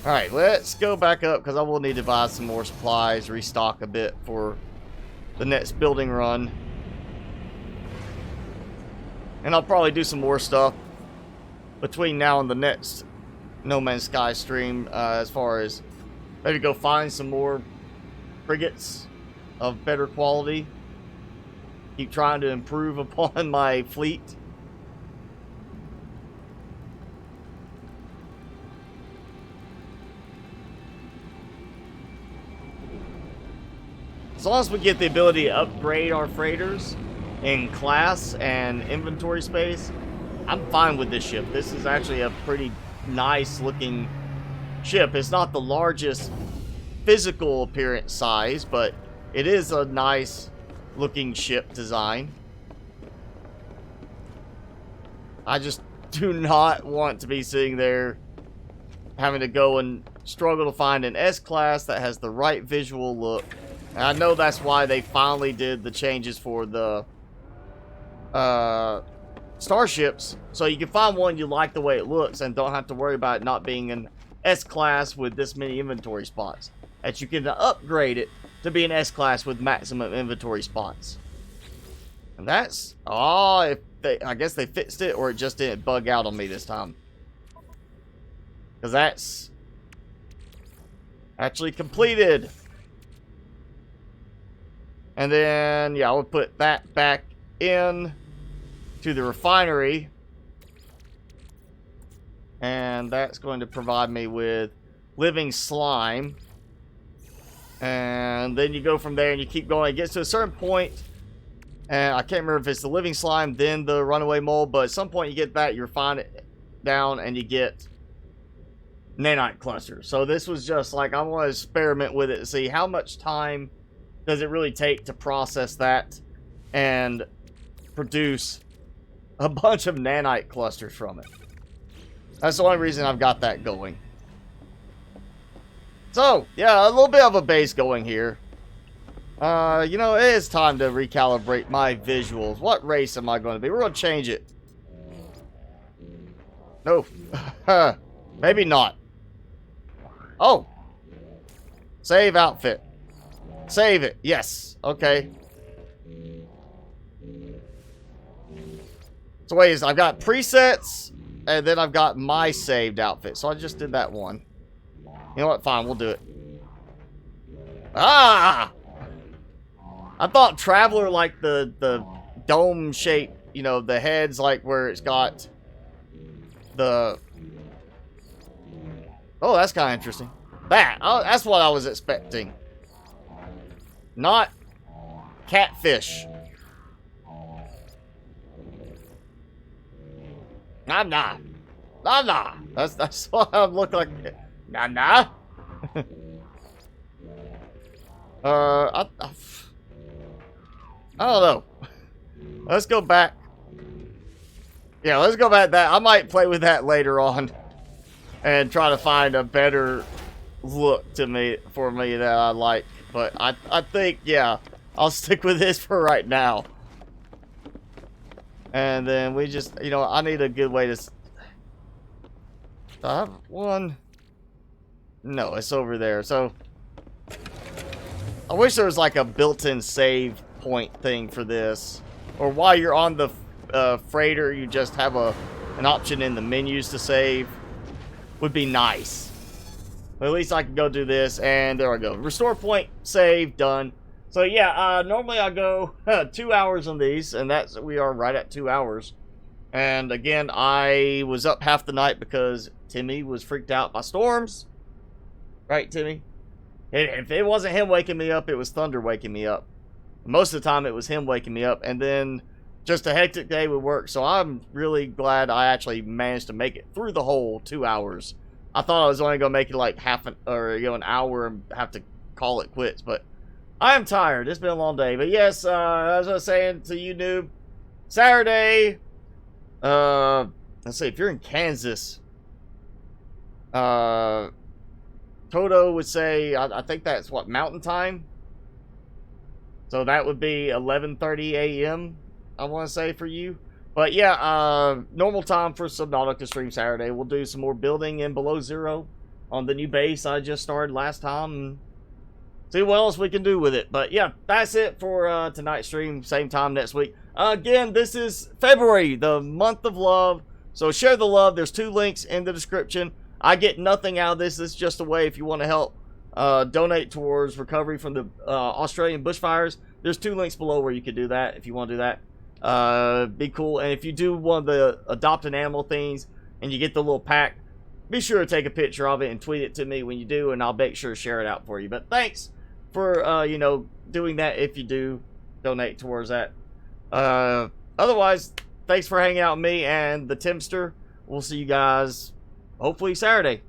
Alright, let's go back up because I will need to buy some more supplies, restock a bit for the next building run. And I'll probably do some more stuff between now and the next No Man's Sky stream, as far as maybe go find some more frigates of better quality. Keep trying to improve upon my fleet. As long as we get the ability to upgrade our freighters in class and inventory space, I'm fine with this ship. This is actually a pretty nice looking ship. It's not the largest physical appearance size, but it is a nice looking ship design. I just do not want to be sitting there having to go and struggle to find an S-Class that has the right visual look. And I know that's why they finally did the changes for the starships, so you can find one you like the way it looks and don't have to worry about it not being an S-Class with this many inventory spots. That you can upgrade it to be an S-Class with maximum inventory spots. And that's... I guess they fixed it, or it just didn't bug out on me this time. Because that's actually completed. And then, yeah, I would put that back in to the refinery. And that's going to provide me with living slime. And then you go from there and you keep going. It gets to a certain point, and I can't remember if it's the living slime, then the runaway mold, but at some point you get that, you refine it down, and you get nanite clusters. So this was just like, I want to experiment with it to see how much time does it really take to process that and produce a bunch of nanite clusters from it. That's the only reason I've got that going. So, yeah, a little bit of a base going here. It is time to recalibrate my visuals. What race am I going to be? We're going to change it. No. Maybe not. Oh. Save outfit. Save it. Yes. Okay. So wait, I've got presets, and then I've got my saved outfit. So I just did that one. You know what? Fine, we'll do it. Ah! I thought Traveler, like the dome shape, the heads, like where it's got the... Oh, that's kind of interesting. That's what I was expecting. Not catfish. Nah, nah. Nah, nah. That's what I look like. Nah, nah. I don't know. Let's go back. Yeah, let's go back that. I might play with that later on and try to find a better look to me for me that I like. But I think, yeah, I'll stick with this for right now. And then we just, you know, I need a good way to... I have one... No, it's over there. So, I wish there was like a built-in save point thing for this. Or while you're on the freighter, you just have an option in the menus to save. Would be nice. But at least I can go do this, and there I go. Restore point, save, done. So yeah, normally I go 2 hours on these, and we are right at 2 hours. And again, I was up half the night because Timmy was freaked out by storms. Right, Timmy? If it wasn't him waking me up, it was thunder waking me up. Most of the time, it was him waking me up, and then just a hectic day with work. So I'm really glad I actually managed to make it through the whole 2 hours. I thought I was only gonna make it like an hour and have to call it quits, but I am tired. It's been a long day. But yes, as I was saying to you, noob, Saturday. Let's see, if you're in Kansas, Toto would say, I think that's what, Mountain Time. So that would be 11:30 a.m. I want to say for you. But yeah, normal time for Subnautica stream Saturday. We'll do some more building in Below Zero on the new base I just started last time. And see what else we can do with it. But yeah, that's it for tonight's stream. Same time next week. Again, this is February, the month of love. So share the love. There's 2 links in the description. I get nothing out of this. It's just a way if you want to help donate towards recovery from the Australian bushfires. There's 2 links below where you can do that if you want to do that. Be cool. And if you do one of the adopt an animal things and you get the little pack, be sure to take a picture of it and tweet it to me when you do, and I'll make sure to share it out for you. But thanks for you know, doing that if you do donate towards that. Otherwise, thanks for hanging out with me and the Timster. We'll see you guys hopefully Saturday.